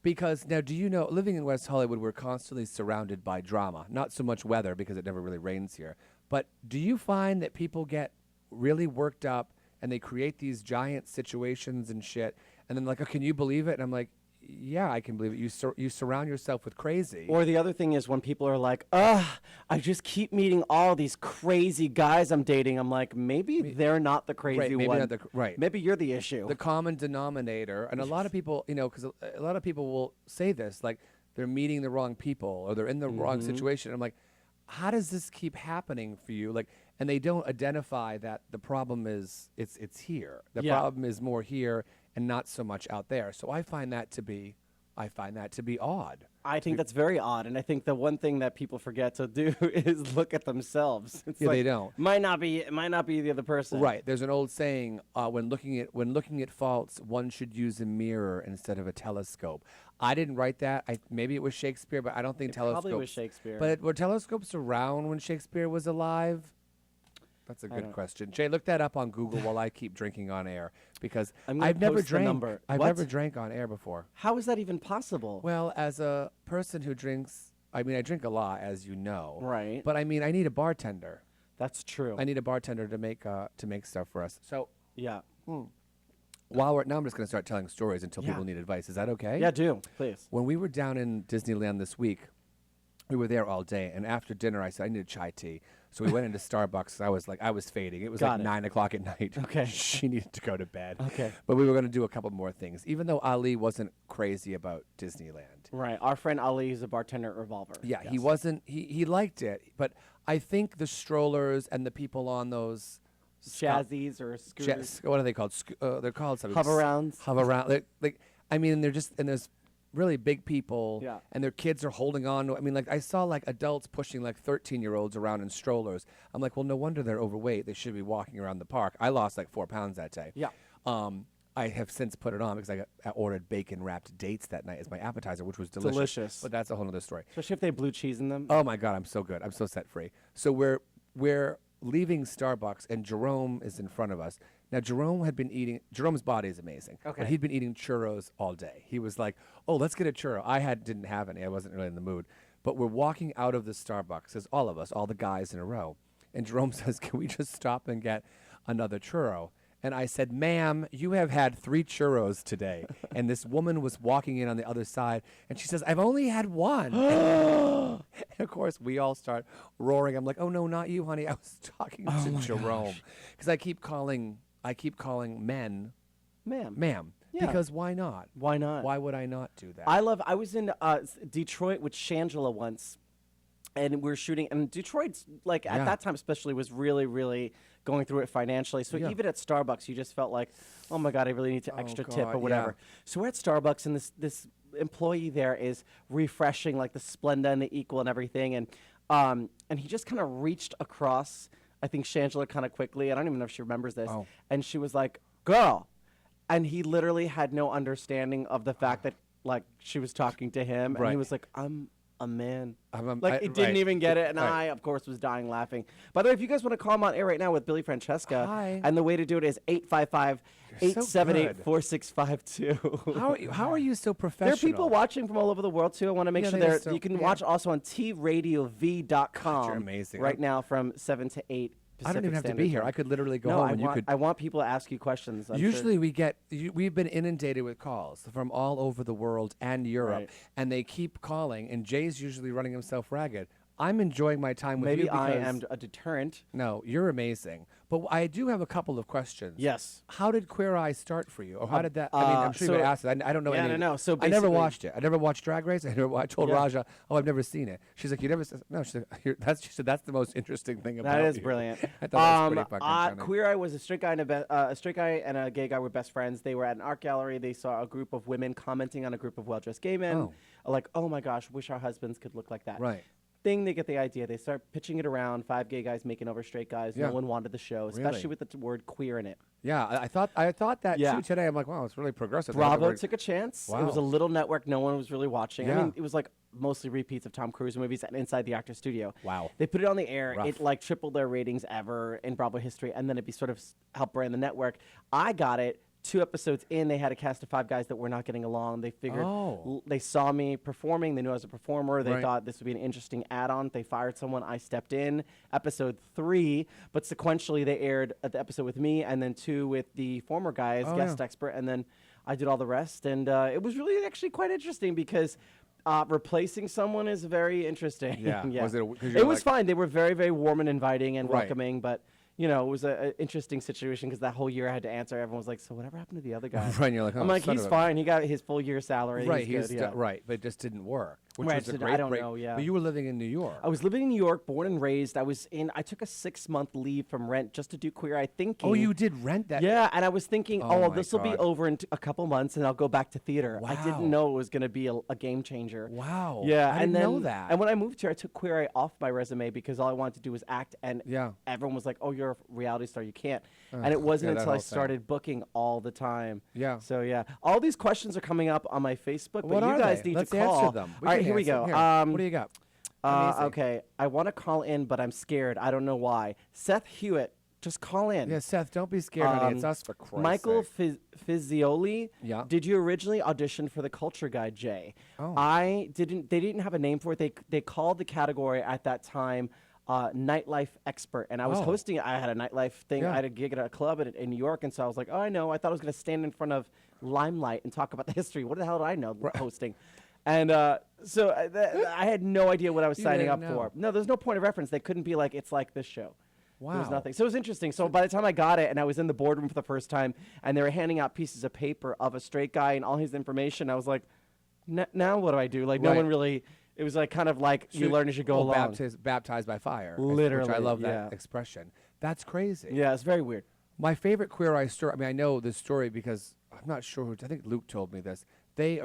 Because now, do you know, living in West Hollywood, we're constantly surrounded by drama. Not so much weather, because it never really rains here. But do you find that people get really worked up and they create these giant situations and shit, and then like, oh, can you believe it? And I'm like, yeah, I can believe it. You surround yourself with crazy. Or the other thing is when people are like, ugh, I just keep meeting all these crazy guys I'm dating. I'm like, maybe they're not the crazy maybe one. not the right. Maybe you're the issue. The common denominator, and a lot of people, because a lot of people will say this, like they're meeting the wrong people or they're in the wrong situation. I'm like, how does this keep happening for you? Like, and they don't identify that the problem is it's here. The Yeah. problem is more here and not so much out there. So I find that to be odd. I think that's very odd, and I think the one thing that people forget to do is look at themselves. It's Yeah, like, they don't. Might not be the other person. Right. There's an old saying: when looking at faults, one should use a mirror instead of a telescope. I didn't write that. Maybe it was Shakespeare, but I don't think It telescopes. probably was Shakespeare. But were telescopes around when Shakespeare was alive? That's a good question. Jay, look that up on Google while I keep drinking on air, because I'm gonna I've never post the drank. number. I've What? never drank on air before. How is that even possible? Well, as a person who drinks, I mean, I drink a lot, as you know. Right. But I mean, I need a bartender. That's true. I need a bartender to make stuff for us. So yeah. now I'm just going to start telling stories until Yeah. people need advice. Is that okay? Yeah, do please. When we were down in Disneyland this week, we were there all day, and after dinner, I said I need a chai tea. So we went into Starbucks. I was fading. It was Got like it. 9 o'clock at night. Okay. She needed to go to bed. Okay. But we were going to do a couple more things, even though Ali wasn't crazy about Disneyland. Right. Our friend Ali is a bartender at Revolver. Yeah, he Yes. wasn't. He liked it, but I think the strollers and the people on those Jazzies or scooters. what are they called? They're called something. Hover-rounds. Hover-round. Like, I mean, they're just, and there's really big people, Yeah. and their kids are holding on to. I mean, like I saw like adults pushing like 13-year-olds around in strollers. I'm like, well, no wonder they're overweight. They should be walking around the park. I lost like 4 pounds that day. Yeah. I have since put it on because I ordered bacon wrapped dates that night as my appetizer, which was delicious. Delicious. But that's a whole other story. Especially if they have blue cheese in them. Oh my God, I'm so good. I'm so set free. So we're leaving Starbucks, and Jerome is in front of us. Now Jerome's body is amazing. Okay. But he'd been eating churros all day. He was like, "Oh, let's get a churro." Didn't have any. I wasn't really in the mood. But we're walking out of the Starbucks, as all of us, all the guys in a row, and Jerome says, "Can we just stop and get another churro?" And I said, "Ma'am, you have had 3 churros today." And this woman was walking in on the other side, and she says, "I've only had 1." And of course, we all start roaring. I'm like, "Oh no, not you, honey. I was talking to Jerome," because I keep calling men, ma'am, Yeah. because why not? Why not? Why would I not do that? I was in Detroit with Shangela once, and we were shooting. And Detroit's like Yeah. at that time especially was really, really going through it financially. So Yeah. even at Starbucks, you just felt like, oh my God, I really need to extra tip God, or whatever. yeah. So we're at Starbucks, and this employee there is refreshing like the Splenda and the Equal and everything, and he just kind of reached across. I think Shangela kind of quickly. I don't even know if she remembers this. Oh. And she was like, "Girl," and he literally had no understanding of the fact that like she was talking to him, and he Right. was like, "I'm a man." I- He didn't right. even get it, and Right. I, of course, was dying laughing. By the way, if you guys want to call him on air right now with Billy Francesca, Hi. and the way to do it is 855-878-4652. How are you so professional? There are people watching from all over the world too. I want to make Yeah, sure they they're. just don't- You can yeah. watch also on TRadioV.com. you're amazing. Right now from 7 to 8. I don't even have to be here. I could literally go No, home I and want, you could. I want people to ask you questions. I'm Usually sure. we've been inundated with calls from all over the world and Europe, Right. and they keep calling, and Jay's usually running himself ragged. I'm enjoying my time with Maybe you I because am a deterrent. no, you're amazing. But I do have a couple of questions. Yes. How did Queer Eye start for you? Or how did that? I mean, I'm sure you've been asked it. I don't know yeah, any. I know. So I never basically- watched it. I never watched Drag Race. I told Yeah. Raja, oh, I've never seen it. She's like, you never? No, she said that's the most interesting thing about That is you." brilliant. I thought that was pretty fucking funny. Queer Eye was a straight guy and a straight guy and a gay guy were best friends. They were at an art gallery. They saw a group of women commenting on a group of well-dressed gay men. Like, oh my gosh, wish our husbands could look like that. Right. Thing, they get the idea. They start pitching it around. 5 gay guys making over straight guys. Yeah. No one wanted the show, especially Really? with the word queer in it. Yeah, I thought that Yeah. too today. I'm like, wow, it's really progressive. They had the Bravo word- took a chance. It Wow. was a little network no one was really watching. I Yeah. mean, it was like mostly repeats of Tom Cruise movies and Inside the Actor Studio. Wow. They put it on the air. Rough. It like tripled their ratings ever in Bravo history, and then it be sort of helped brand the network. I got it. 2 episodes in, they had a cast of 5 guys that were not getting along. They figured they saw me performing. They knew I was a performer. They Right. thought this would be an interesting add-on. They fired someone. I stepped in. Episode 3, but sequentially they aired the episode with me and then 2 with the former guy as guest expert, and then I did all the rest. And it was really actually quite interesting because replacing someone is very interesting. Yeah. Was it? 'Cause It you're was like- fine. They were very, very warm and inviting and Right. welcoming, but you know, it was an interesting situation because that whole year I had to answer. Everyone was like, "So whatever happened to the other guy?" Right, and you're like, I'm "Oh, like, son he's of a-" fine. He got his full year salary. Right, He's good, yeah. right, but it just didn't work. Which Right, was a so great I don't break. know, yeah. But you were living in New York. I was living in New York, born and raised. I took a 6-month leave from Rent just to do Queer Eye thinking. Oh, you did rent that? Yeah, and I was thinking, Oh oh, my this will be God. over in a couple months, and I'll go back to theater. I Wow. didn't know it was going to be a game changer. Wow. Yeah, I and didn't know then- that. And when I moved here, I took Queer Eye off my resume because all I wanted to do was act, and Yeah. everyone was like, "Oh, you're a reality star, you can't." And it wasn't yeah, that until I whole thing. started booking all the time. Yeah. So yeah, all these questions are coming up on my Facebook, What but you are guys they? need Let's to call. answer them. All right, can here we answer go. them. What do you got? Amazing. Okay, I want to call in, but I'm scared. I don't know why. Seth Hewitt, just call in. Yeah, Seth, don't be scared, honey. It's us for Christ's Michael sake. Fizioli. Yeah. Did you originally audition for the Culture Guy, Jay? Oh. I didn't. They didn't have a name for it. They called the category at that time nightlife expert, and I was Oh. hosting. I had a nightlife thing. Yeah. I had a gig at a club in New York, and so I was like, oh, I know. I thought I was going to stand in front of Limelight and talk about the history. What the hell did I know hosting? And so I had no idea what I was You signing up didn't know. for. No, there's no point of reference. They couldn't be like, it's like this show. There was Wow. nothing. So it was interesting. So by the time I got it and I was in the boardroom for the first time and they were handing out pieces of paper of a straight guy and all his information, I was like, now what do I do? Like no Right. one really, it was like kind of like you learn as you go along. Baptized by fire. Literally, Which I love yeah. that expression. That's crazy. Yeah, it's very weird. My favorite Queer Eye story, I mean, I know this story because I'm not sure who, I think Luke told me this.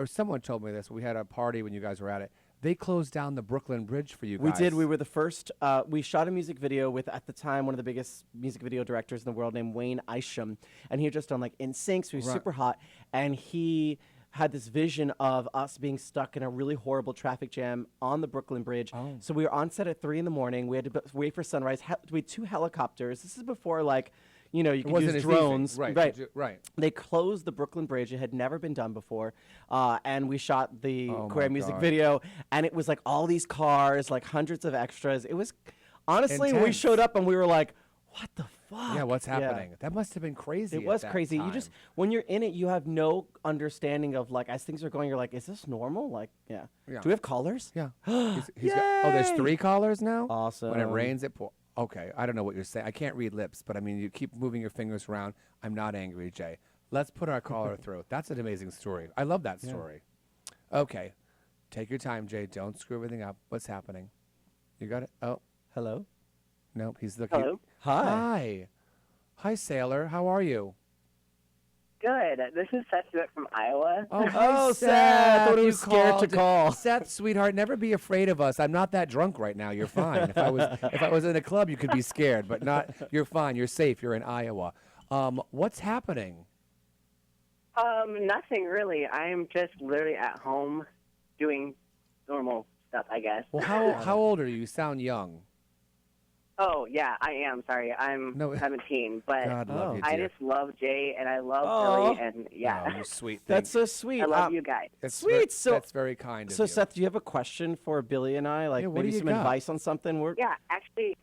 Someone told me this. We had a party when you guys were at it. They closed down the Brooklyn Bridge for you guys. We did. We were the first. We shot a music video with, at the time, one of the biggest music video directors in the world named Wayne Isham. And he had just done like In Sync, so he was Right. super hot. And he had this vision of us being stuck in a really horrible traffic jam on the Brooklyn Bridge. Oh. So we were on set at 3 a.m. We had to wait for sunrise. We had 2 helicopters. This is before like, you know, you could wasn't use as easy. drones. Right, right. They closed the Brooklyn Bridge. It had never been done before. And we shot the Oh Queer my music God. video. And it was like all these cars, like hundreds of extras. It was, honestly, we Intense. showed up and we were like, what the fuck? Yeah, what's happening? That must have been crazy. It at was that crazy. time. You just, when you're in it, you have no understanding of like, as things are going, you're like, is this normal? Like, yeah. Yeah. Do we have callers? Yeah. He's got, oh, there's Yay! 3 callers now? Awesome. When it rains, it pours. Okay, I don't know what you're saying. I can't read lips, but I mean, you keep moving your fingers around. I'm not angry, Jay. Let's put our caller through. That's an amazing story. I love that story. Okay. Take your time, Jay. Don't screw everything up. What's happening? You got it? Oh, Hello? nope. He's looking. Hello. Hi. Hi. Hi, Sailor. How are you? Good. This is Seth Hewitt from Iowa. Oh, Oh, Seth. I thought he You was scared to called. call. Seth, sweetheart, never be afraid of us. I'm not that drunk right now. You're fine. If I was in a club, you could be scared, but not. You're fine. You're safe. You're in Iowa. What's happening? Nothing really. I'm just literally at home doing normal stuff, I guess. Well, how old are you? You sound young. Oh, yeah, I am. Sorry. I'm No. 17, but God love you, I dear. just love Jay, and I love Aw. Billy, and yeah. Oh, you sweet thing. That's so sweet. I love you guys. That's Sweet. So that's very kind of So, you. Seth, do you have a question for Billy and I? Like Yeah, what maybe do you some got? advice on something? Yeah, actually,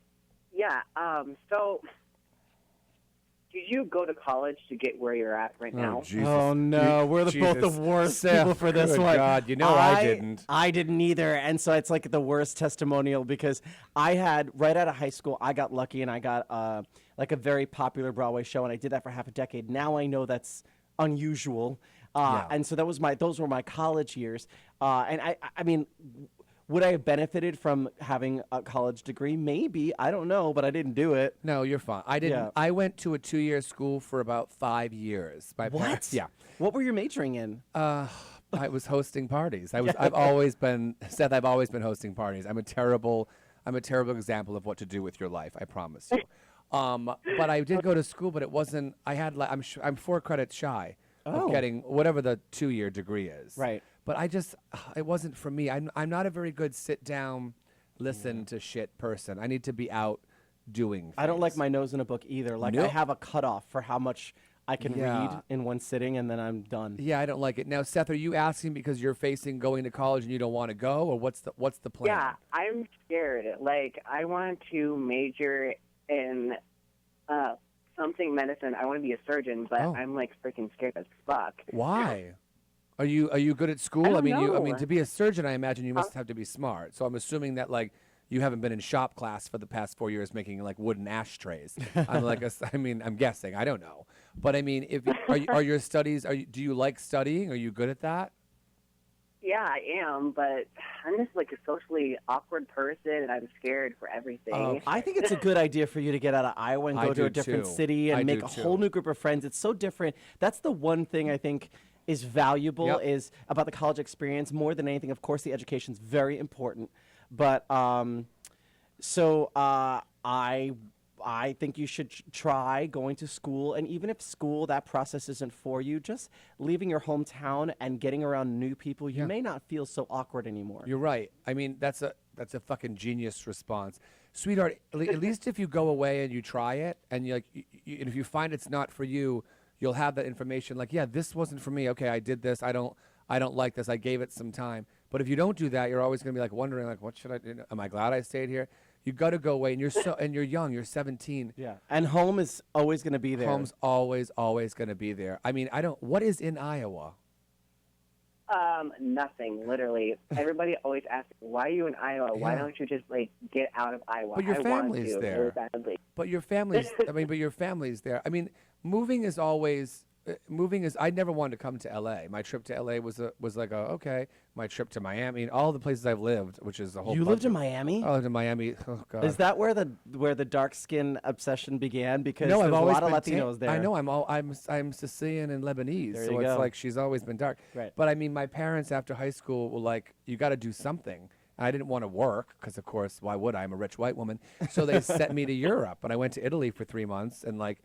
yeah. So did you go to college to get where you're at right now? Jesus. Oh no, we're both the Jesus. worst Seth, people for this good one. God, you know I didn't. I didn't either, and so it's like the worst testimonial because I had right out of high school, I got lucky and I got like a very popular Broadway show, and I did that for half a decade. Now I know that's unusual, and so those were my college years, and I mean. Would I have benefited from having a college degree? Maybe. I don't know, but I didn't do it. No, you're fine. I didn't. Yeah. I went to a 2-year school for about 5 years. My What? parents- yeah. What were you majoring in? I was hosting parties. I've always been Seth. I've always been hosting parties. I'm a terrible example of what to do with your life. I promise you. But I did go to school, but it wasn't. I had like I'm 4 credits shy of getting whatever the 2-year degree is. Right. But it wasn't for me. I'm not a very good sit down, listen to shit person. I need to be out doing things. I don't like my nose in a book either. Like I Nope. have a cutoff for how much I can Yeah. read in one sitting, and then I'm done. Yeah, I don't like it. Now, Seth, are you asking because you're facing going to college and you don't want to go, or what's the plan? Yeah, I'm scared. Like, I want to major in something medicine. I want to be a surgeon, but I'm like freaking scared as fuck. Why? Are you good at school? I don't mean, know. to be a surgeon, I imagine you must have to be smart. So I'm assuming that like you haven't been in shop class for the past 4 years making like wooden ashtrays. I'm guessing. I don't know. But I mean, are your studies? Do you like studying? Are you good at that? Yeah, I am, but I'm just like a socially awkward person, and I'm scared for everything. I think it's a good idea for you to get out of Iowa and I go to do a different too. city and I make do a too. whole new group of friends. It's so different. That's the one thing I think is valuable Yep. is about the college experience more than anything. Of course, the education's very important, but I think you should try going to school, and even if school, that process isn't for you, just leaving your hometown and getting around new people, you may not feel so awkward anymore. You're right. I mean, that's a fucking genius response, sweetheart. At least if you go away and you try it, and and if you find it's not for you, you'll have that information. Like, yeah, this wasn't for me. Okay, I did this. I don't like this. I gave it some time. But if you don't do that, you're always gonna be like wondering, like, what should I do? Am I glad I stayed here? You got to go away, and you're young. You're 17. Yeah, and home is always going to be there. Home's always going to be there. I mean, what is in Iowa? Nothing, literally. Everybody always asks, why are you in Iowa? Why Yeah. don't you just, like, get out of Iowa? But your I family's want to there. really badly. But your family's there. I mean, moving is always I never wanted to come to LA. My trip to LA was like okay. My trip to Miami and all the places I've lived, which is a whole You bunch lived in of- Miami? I lived in Miami. Oh god. Is that where the dark skin obsession began? Because No, there's I've a always lot of been Latinos there. I know I'm Sicilian and Lebanese, There so you it's go. like she's always been dark. Right. But I mean, my parents after high school were like, "You got to do something." And I didn't want to work because, of course, why would I? I'm a rich white woman. So they sent me to Europe, and I went to Italy for 3 months, and like.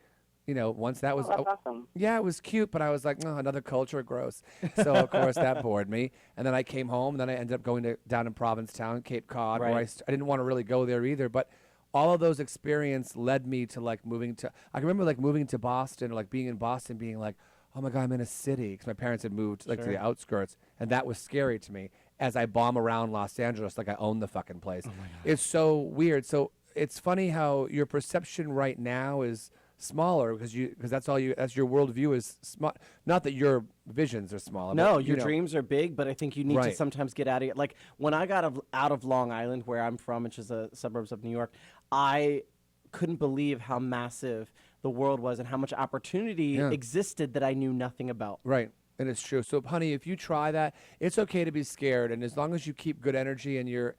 Once that was That's awesome. yeah, it was cute, but I was like, oh, another culture, gross. So of course that bored me. And then I came home. And then I ended up going down in Provincetown, Cape Cod, where Right. I didn't want to really go there either. But all of those experiences led me to like moving to. I can remember like moving to Boston, or like being in Boston, being like, oh my god, I'm in a city, because my parents had moved like to the outskirts, and that was scary to me. As I bomb around Los Angeles, like I own the fucking place. Oh my god. It's so weird. So it's funny how your perception right now is smaller because that's your worldview is small. Not that your visions are small. No, but, your dreams are big, but I think you need to Right. sometimes get out of it. Like when I got out of Long Island, where I'm from, which is a suburbs of New York, I couldn't believe how massive the world was and how much opportunity existed that I knew nothing about. Right. And it's true. So, honey, if you try that, it's okay to be scared. And as long as you keep good energy and you're,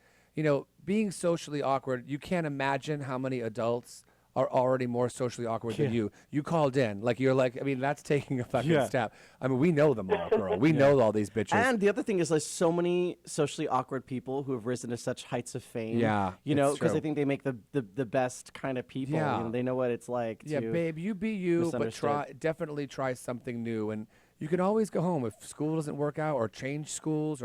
being socially awkward, you can't imagine how many adults are already more socially awkward than you. You called in. That's taking a fucking step. I mean, we know them all, girl. We know all these bitches. And the other thing is, there's so many socially awkward people who have risen to such heights of fame. Yeah, it's because I true. think they make the best kind of people. Yeah. They know what it's like. Yeah, to babe, you be you, but definitely try something new. And you can always go home if school doesn't work out, or change schools,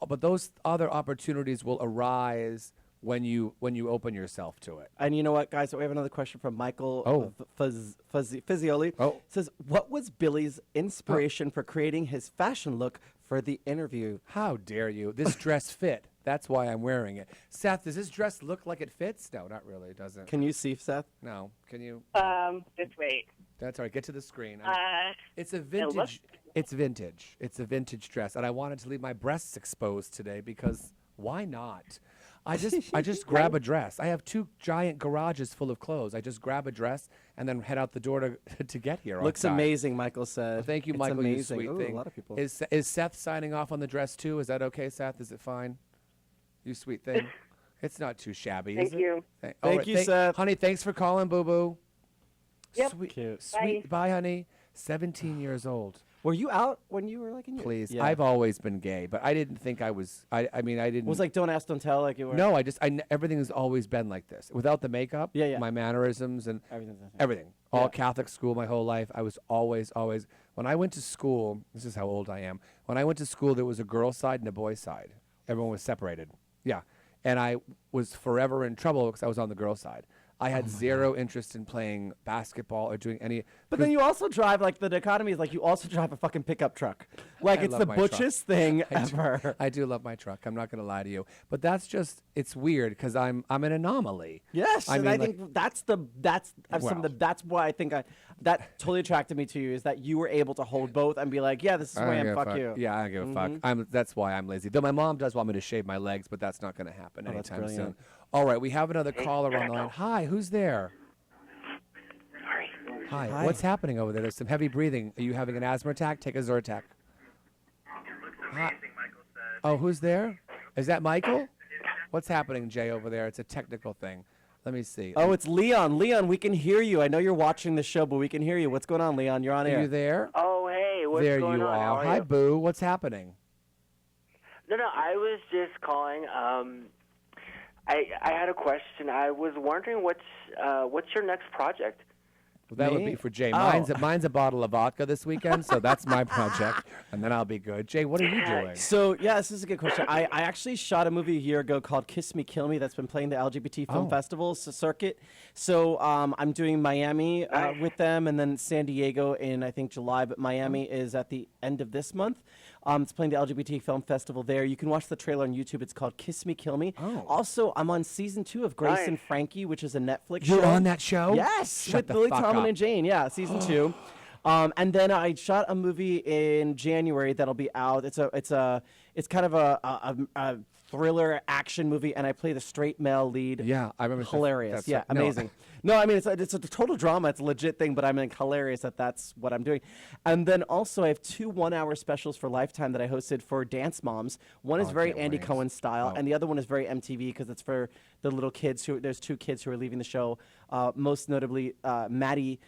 but those other opportunities will arise when you open yourself to it. And you know what, guys? We have another question from Michael Fizzioli. Oh. It says, what was Billy's inspiration for creating his fashion look for the interview? How dare you? This dress fit. That's why I'm wearing it. Seth, does this dress look like it fits? No, not really. It doesn't. Can you see, Seth? No. Can you? Just wait. That's all right. Get to the screen. Uh, It's a vintage. It's vintage. It's a vintage dress, and I wanted to leave my breasts exposed today because why not? I just grab a dress. I have 2 giant garages full of clothes. I just grab a dress and then head out the door to get here. Looks outside. amazing, Michael said. Well, thank you, It's Michael. amazing. You sweet Ooh, thing. a lot of people. Is Seth signing off on the dress too? Is that okay, Seth? Is it fine? You sweet thing. It's not too shabby, is Thank you. it? Thank you, Seth. Honey, thanks for calling, Boo Boo. Yep. Sweet, Cute. sweet. Bye, honey. 17 years old. Were you out when you were like in your... Please. Yeah. I've always been gay, but I didn't think I was. I mean, I didn't. It was like don't ask, don't tell. Like you were. No, everything has always been like this. Without the makeup, Yeah, yeah. my mannerisms and Everything's the same. everything. All Yeah. Catholic school my whole life. I was always. When I went to school, this is how old I am. When I went to school, there was a girl side and a boy side. Everyone was separated. Yeah. And I was forever in trouble because I was on the girl side. I had zero interest in playing basketball or doing any. But then you also drive, like, the dichotomy is, like, you also drive a fucking pickup truck. Like, I it's love the my truck. butchest thing I do- ever. I do love my truck. I'm not going to lie to you, but that's just it's weird because I'm an anomaly. Yes, I and mean, I like- think that's why I think that totally attracted me to you is that you were able to hold both and be like, yeah, this is who I am, fuck you. Yeah, I don't give a fuck. That's why I'm lazy. Though my mom does want me to shave my legs, but that's not going to happen that's anytime soon. brilliant. All right, we have another caller on the line. Hi, who's there? Hi. Hi. What's happening over there? There's some heavy breathing. Are you having an asthma attack? Take a Zyrtec. Hi. Oh, who's there? Is that Michael? What's happening, Jay, over there? It's a technical thing. Let me see. Oh, it's Leon. Leon, we can hear you. I know you're watching the show, but we can hear you. What's going on, Leon? You're on Are air. you there? Oh, hey, what's there going you on? How are. are Hi, you? Boo. What's happening? No, I was just calling. I had a question. I was wondering what's your next project? Well, that would Me? be for Jay. Oh. Mine's a bottle of vodka this weekend, so that's my project, and then I'll be good. Jay, what are you doing? So, yeah, this is a good question. I actually shot a movie a year ago called Kiss Me, Kill Me that's been playing the LGBT film festival circuit. So I'm doing Miami with them and then San Diego in, I think, July. But Miami is at the end of this month. It's playing the LGBT film festival there. You can watch the trailer on YouTube. It's called Kiss Me, Kill Me. Oh. Also, I'm on season 2 of Grace and Frankie, which is a Netflix show. You're on that show? Yes, Shut with the Lily fuck Tomlin up. and Jane. Yeah, season 2. And then I shot a movie in January that'll be out. It's kind of a thriller action movie, and I play the straight male lead. Yeah, I remember. Hilarious. That's Yeah, no. amazing. No, I mean it's a total drama. It's a legit thing, but I'm like hilarious that's what I'm doing. And then also I have 2 1-hour specials for Lifetime that I hosted for Dance Moms. One is Oh, I very can't Andy wait. Cohen style, Oh. and the other one is very MTV because it's for the little kids there's 2 kids who are leaving the show. Most notably Maddie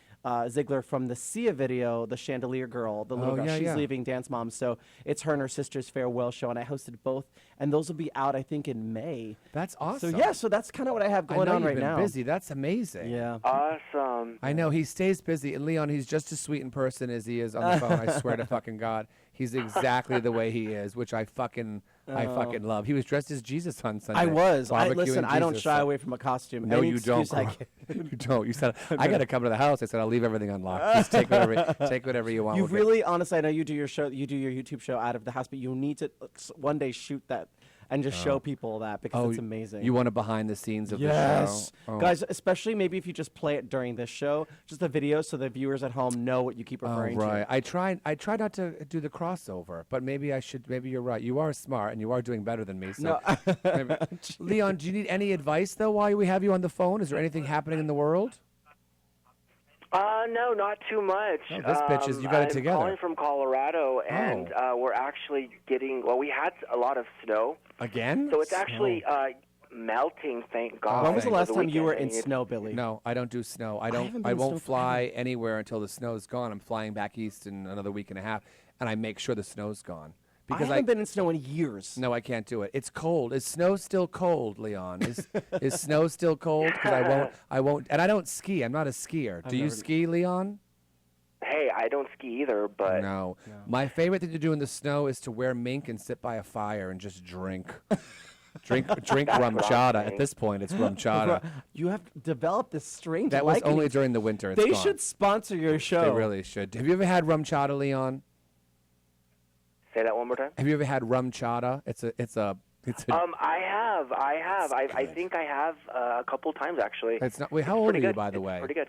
Ziegler from the Sia video, the Chandelier Girl, the little Oh, girl. yeah, She's yeah. leaving Dance Moms, so it's her and her sister's farewell show, and I hosted both, and those will be out I think in May. That's awesome. So yeah, so that's kind of what I have I going know on you've right been now. busy. That's amazing. Yeah. Awesome. I know he stays busy, and Leon, he's just as sweet in person as he is on the phone. I swear to fucking God, he's exactly the way he is, which I fucking love. He was dressed as Jesus on Sunday. I was. barbecuing Listen, I don't Jesus, shy so- away from a costume. No, Any you don't. excuse I girl. get. You don't. You said I got to come to the house. I said I'll leave everything unlocked. Just take whatever you want. You with it. really, honestly, I know you do your show, you do your YouTube show out of the house, but you need to one day shoot that and just show people that because it's amazing. You want a behind the scenes of Yes, the show? Oh. guys, especially maybe if you just play it during this show, just the video, so the viewers at home know what you keep Oh, referring right. to. I try not to do the crossover, but maybe I should. Maybe you're right. You are smart and you are doing better than me. So, maybe- Leon, do you need any advice though while we have you on the phone? Is there anything happening in the world? No, not too much. Oh, this bitch is- you got it together. I'm calling from Colorado, and we're actually getting. Well, we had a lot of snow, Again? so it's actually melting. Thank God. When was the for last time you were weekend, in and snow, Billy? No, I don't do snow. I haven't been I in won't snow fly anywhere until the snow's gone. I'm flying back east in another week and a half, and I make sure the snow's gone. I Because haven't been in snow in years. No, I can't do it. It's cold. Is snow still cold, Leon? Is snow still cold? Because I won't, and I don't ski. I'm not a skier. Do you never- ski, Leon? Hey, I don't ski either, but No. My favorite thing to do in the snow is to wear mink and sit by a fire and just drink. drink rum what I'm chata. At saying. this point, it's rum chata. You have developed this strange That was liking. only during the winter. It's They gone. should sponsor your show. They really should. Have you ever had rum chata, Leon? say that one more time. Have you ever had rum chata? It's a I have. I think I have a couple times actually. It's not. Wait, how old are you, by the way? Pretty good.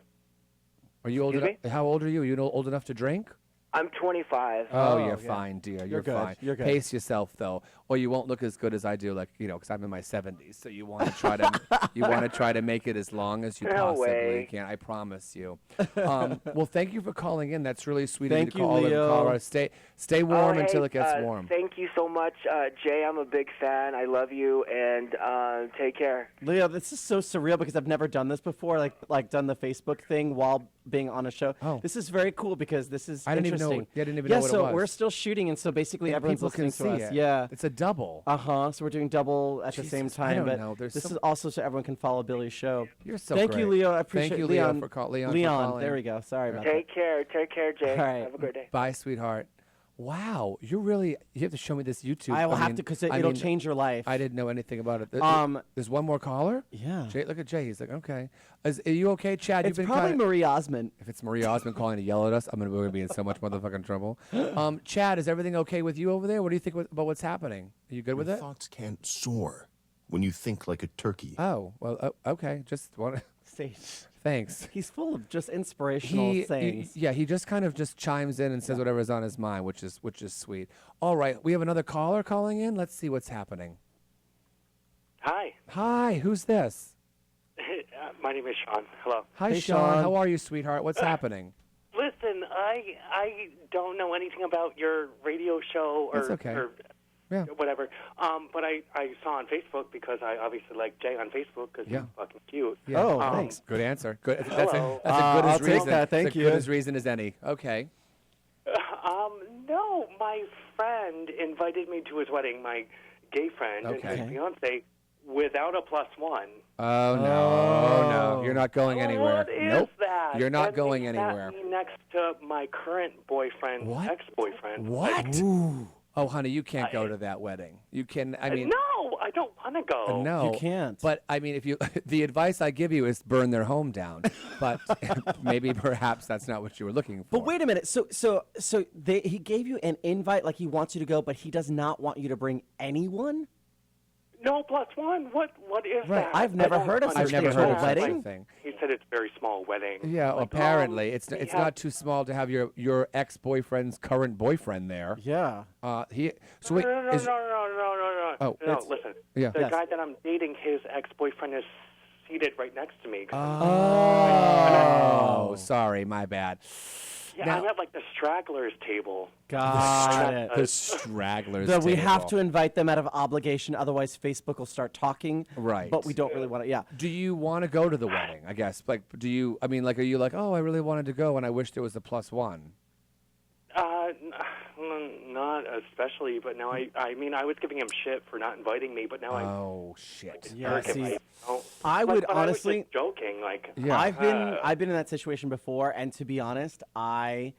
Are you old enough? Excuse How old are you? Are you old enough to drink? I'm 25. Oh, you're fine, dear. You're good. fine. You're good. Pace yourself, though, or you won't look as good as I do. Like because I'm in my 70s. So you want to try to try to make it as long as you No possibly way. can. I promise you. Well, thank you for calling in. That's really sweet Thank of you you, to call Leo. in. Call us. Stay warm Oh, until hey, it gets warm. Thank you so much, Jay. I'm a big fan. I love you, and take care. Leo, this is so surreal because I've never done this before, like done the Facebook thing while being on a show. Oh. This is very cool because this is I didn't even know. interesting. Yeah, I didn't even know what so it was. we're still shooting, and so basically And everyone's people can listening to see us. it. Yeah. It's a double. So we're doing double at the same Jesus, time. I don't but know. There's this so- is also so everyone can follow Billy's show. You're so Thank great. you, Leo. I appreciate Thank you, Leon. Leon, for Leon for Leon, calling. there we go. Sorry about that. Take care, Jay. All right. Have a great day. Bye, sweetheart. Wow, you have to show me this YouTube. I will have mean- to because I it'll mean, change your life. I didn't know anything about it. There's one more caller? Yeah. Jay, look at Jay. He's like, okay. Are you okay, Chad? It's You've been probably kinda, Marie Osmond. If it's Marie Osmond calling to yell at us, we're going to be in so much motherfucking trouble. Chad, is everything okay with you over there? What do you think about what's happening? Are you good with Your it? thoughts can't soar when you think like a turkey. Oh, well, okay. Just want Sage. Thanks. He's full of just inspirational sayings. He just kind of just chimes in and says whatever's on his mind, which is sweet. All right, we have another caller calling in. Let's see what's happening. Hi. Hi, who's this? My name is Sean. Hello. Hi, Hey, Sean. Sean. How are you, sweetheart? What's happening? Listen, I don't know anything about your radio show or, That's okay. or Yeah. whatever. But I saw on Facebook because I obviously like Jay on Facebook because Yeah. he's fucking cute. Yeah. Oh, thanks. Good answer. Good. Hello. That's a good I'll as take reason. that. Thank That's you. Good as reason as any. Okay. No, my friend invited me to his wedding, my gay friend and Okay. his fiance, without a +1. Oh no, Oh. you're not going anywhere. What is Nope. that? You're not And going they sat anywhere. me next to my current boyfriend's What? ex-boyfriend. What? Oh, honey, you can't go to that wedding. You can. I mean, no, I don't want to go. no, You can't. But I mean, if you, the advice I give you is burn their home down. But maybe, perhaps that's not what you were looking for. But wait a minute. So he gave you an invite, like he wants you to go, but he does not want you to bring anyone. No +1. What is Right. that? I've never I don't heard of such I've never thing. heard Whole of such a wedding? thing. He said it's a very small wedding. Yeah, Like, apparently it's we it's have- not too small to have your ex-boyfriend's current boyfriend there. Yeah. So wait, No. is, Oh, Oh, no, listen. yeah. The Yes. guy that I'm dating, his ex-boyfriend is seated right next to me. 'Cause oh, sorry, my bad. yeah, now- I'm at like the stragglers table. Got it. The stragglers. So we have table. to invite them out of obligation, otherwise Facebook will start talking. Right. But we don't really want to. Yeah. Do you want to go to the wedding? I guess. Like, do you? I mean, like, are you like, oh, I really wanted to go, and I wish there was a +1. Not especially, but now I mean, I was giving him shit for not inviting me, but now Oh shit. Yeah. Okay, See, don't- I but- would but honestly. I was just joking, like. Yeah. I've been in that situation before, and to be honest, I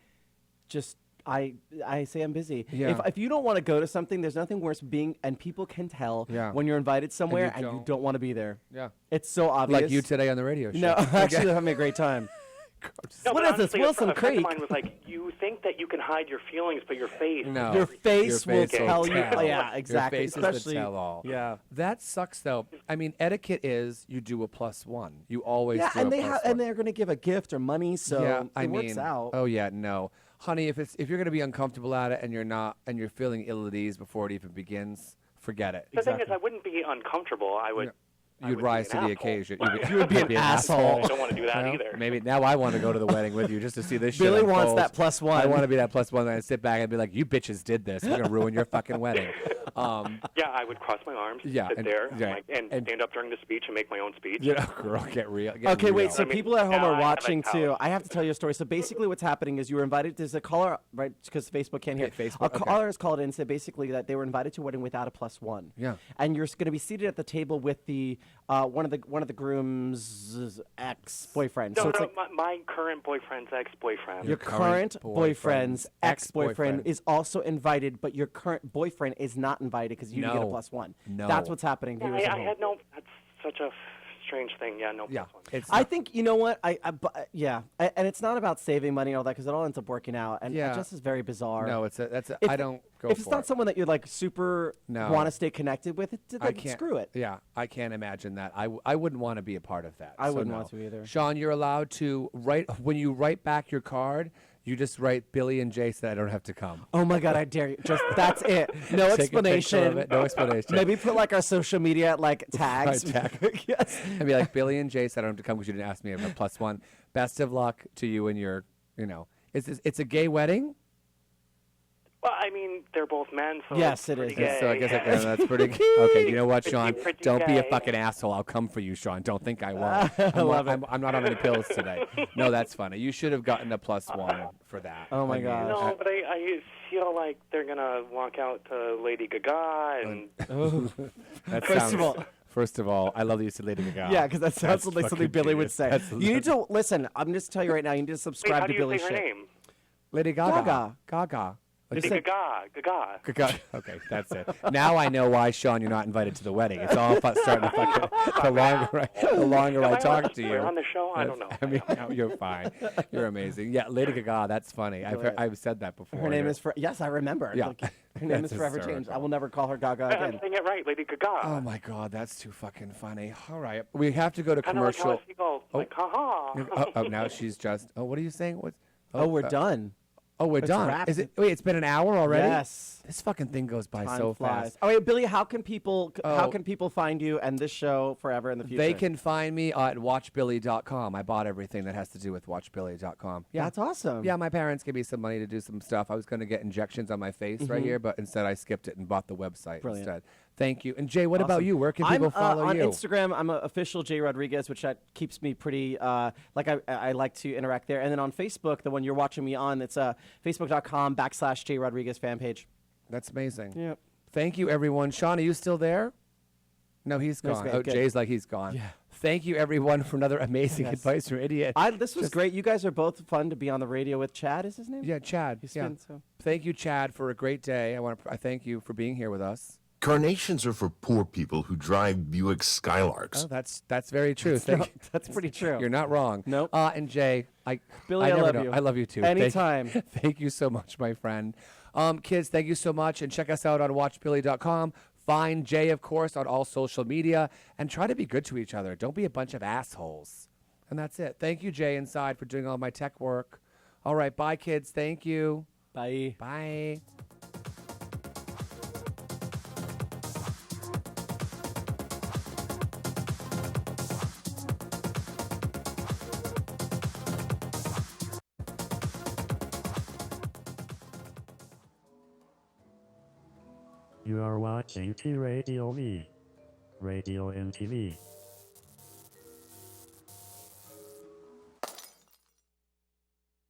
say I'm busy. Yeah. If you don't want to go to something, there's nothing worse and people can tell Yeah. when you're invited somewhere and you don't. don't want to be there. Yeah. It's so obvious. Like you today on the radio show. No, actually, they're having a great time. No, What but is this, honestly, Wilson a friend Creek? of mine was like, you think that you can hide your feelings, but your face. No. Your face will face will tell you. tell. Yeah, exactly. Your face Especially, is the tell all. Yeah. That sucks though. I mean, etiquette is you do a +1. You always Yeah, do and a they +1. and they're going to give a gift or money, so yeah, I it mean, works out. Oh yeah, no, honey. If you're gonna be uncomfortable at it and you're not, and you're feeling ill at ease before it even begins, forget it. The thing is, I wouldn't be uncomfortable. I would. Yeah. I You'd would be rise an to the asshole. occasion. You would be an asshole. I don't want to do that Well, either. Maybe now I want to go to the wedding with you just to see this shit. Billy wants unfold. that +1. I want to be that +1 and sit back and be like, "You bitches did this. We're gonna ruin your fucking wedding." Yeah, I would cross my arms, Yeah, sit and- there, yeah, like, and stand up during the speech and make my own speech. You know, girl, get real. Get Okay, wait. real. So I mean, people at home now are I have a watching couch. too. I have to tell you a story. So basically, what's happening is you were invited. There's a caller, right? Because Facebook can't hear. Okay, Facebook, A okay. caller has called in and said basically that they were invited to a wedding without a +1. Yeah. And you're going to be seated at the table with the one of the groom's ex-boyfriend. No, so it's no, like my current boyfriend's ex-boyfriend. your current boyfriend's ex-boyfriend ex-boyfriend. is also invited, but your current boyfriend is not invited because you didn't get a No. +1. No. That's what's happening. Yeah, viewers at I home. had no. That's such a strange thing. Yeah, no Yeah, plus one. it's I think you know what and it's not about saving money and all that because it all ends up working out, and Yeah. it just is very bizarre. no, it's a that's a, If I it- don't go If for it's not it. someone that you're like super No. want to stay connected with, then I can't screw it. Yeah, I can't imagine that. I wouldn't want to be a part of that. I so wouldn't no. want to either. Sean, you're allowed to write when you write back your card. You just write Billy and Jay so that I don't have to come. Oh my God, I dare you! Just that's it. No Take a picture explanation. of it, no explanation. Maybe put like our social media like tags. Right, tag. Yes. And be like, Billy and Jay said I don't have to come because you didn't ask me. I'm a +1. Best of luck to you and your, it's a gay wedding. Well, I mean, they're both men, so Yes, it's it pretty is. Gay. So I guess that's pretty. Okay, you know what, Sean? Pretty Don't be a gay. fucking asshole. I'll come for you, Sean. Don't think I won't. I'm not on any pills today. No, that's funny. You should have gotten a +1 for that. Oh my I mean, God. No, but I feel like they're gonna walk out to Lady Gaga and that First of sounds- all- First of all, I love that you said Lady Gaga. Yeah, because that sounds That's like something fucking Billy would genius. say. That's- You need to listen. I'm just telling you right now. You need to wait, subscribe how to do you Billy's say her shit. name? Lady Gaga. Gaga. Gaga. Like- Just say- Gaga. Gaga. Okay, that's it. Now I know why, Sean, you're not invited to the wedding. It's all starting to fucking. The longer I talk to you. We're on the show. I don't know. I mean, no, you're fine. You're amazing. Yeah, Lady Gaga. That's funny. I've said that before. Her name is yes, I remember. Yeah. Like, her name is That's forever changed. I hysterical. will never call her Gaga I'm again. saying it right, Lady Gaga. Oh my God, that's too fucking funny. All right, we have to go to Kind of like commercial. how a seagull, like, ha-ha. Now she's just. Oh, what are you saying? What? Oh, we're done. Oh, we're It's done. wrapped. Is it? Wait, it's been an hour already. Yes. This fucking thing goes by Time so flies. fast. Oh wait, Billy, how can people Oh. find you and this show forever in the future? They can find me at watchbilly.com. I bought everything that has to do with watchbilly.com. Yeah. That's awesome. Yeah, my parents gave me some money to do some stuff. I was going to get injections on my face right here, but instead I skipped it and bought the website Brilliant. instead. Thank you. And Jay, what about Awesome. you? Where can people follow on you? Instagram, I'm a official Jay Rodriguez, which that keeps me pretty like I like to interact there. And then on Facebook, the one you're watching me on, it's facebook.com/Jay Rodriguez fan page. That's amazing. Yep. Thank you, everyone. Sean, are you still there? No, he's No, he's gone. gone. Oh, Good. Jay's like he's gone. Yeah. Thank you, everyone, for another amazing Yes. advice from Idiot. This was great. You guys are both fun to be on the radio with. Chad is his name? Yeah, Chad. He's yeah. been so. Thank you, Chad, for a great day. I thank you for being here with us. Carnations are for poor people who drive Buick Skylarks. Oh, that's very true. Thank you. That's pretty true. You're not wrong. Nope. And Jay, Billy, I never love know. you. I love you too. Thank- Anytime. Thank you so much, my friend. Kids, thank you so much, and check us out on watchbilly.com. Find Jay, of course, on all social media, and try to be good to each other. Don't be a bunch of assholes. And that's it. Thank you, Jay, inside, for doing all my tech work. All right, bye, kids. Thank you. Bye. Bye. You are watching T Radio V. Radio and TV.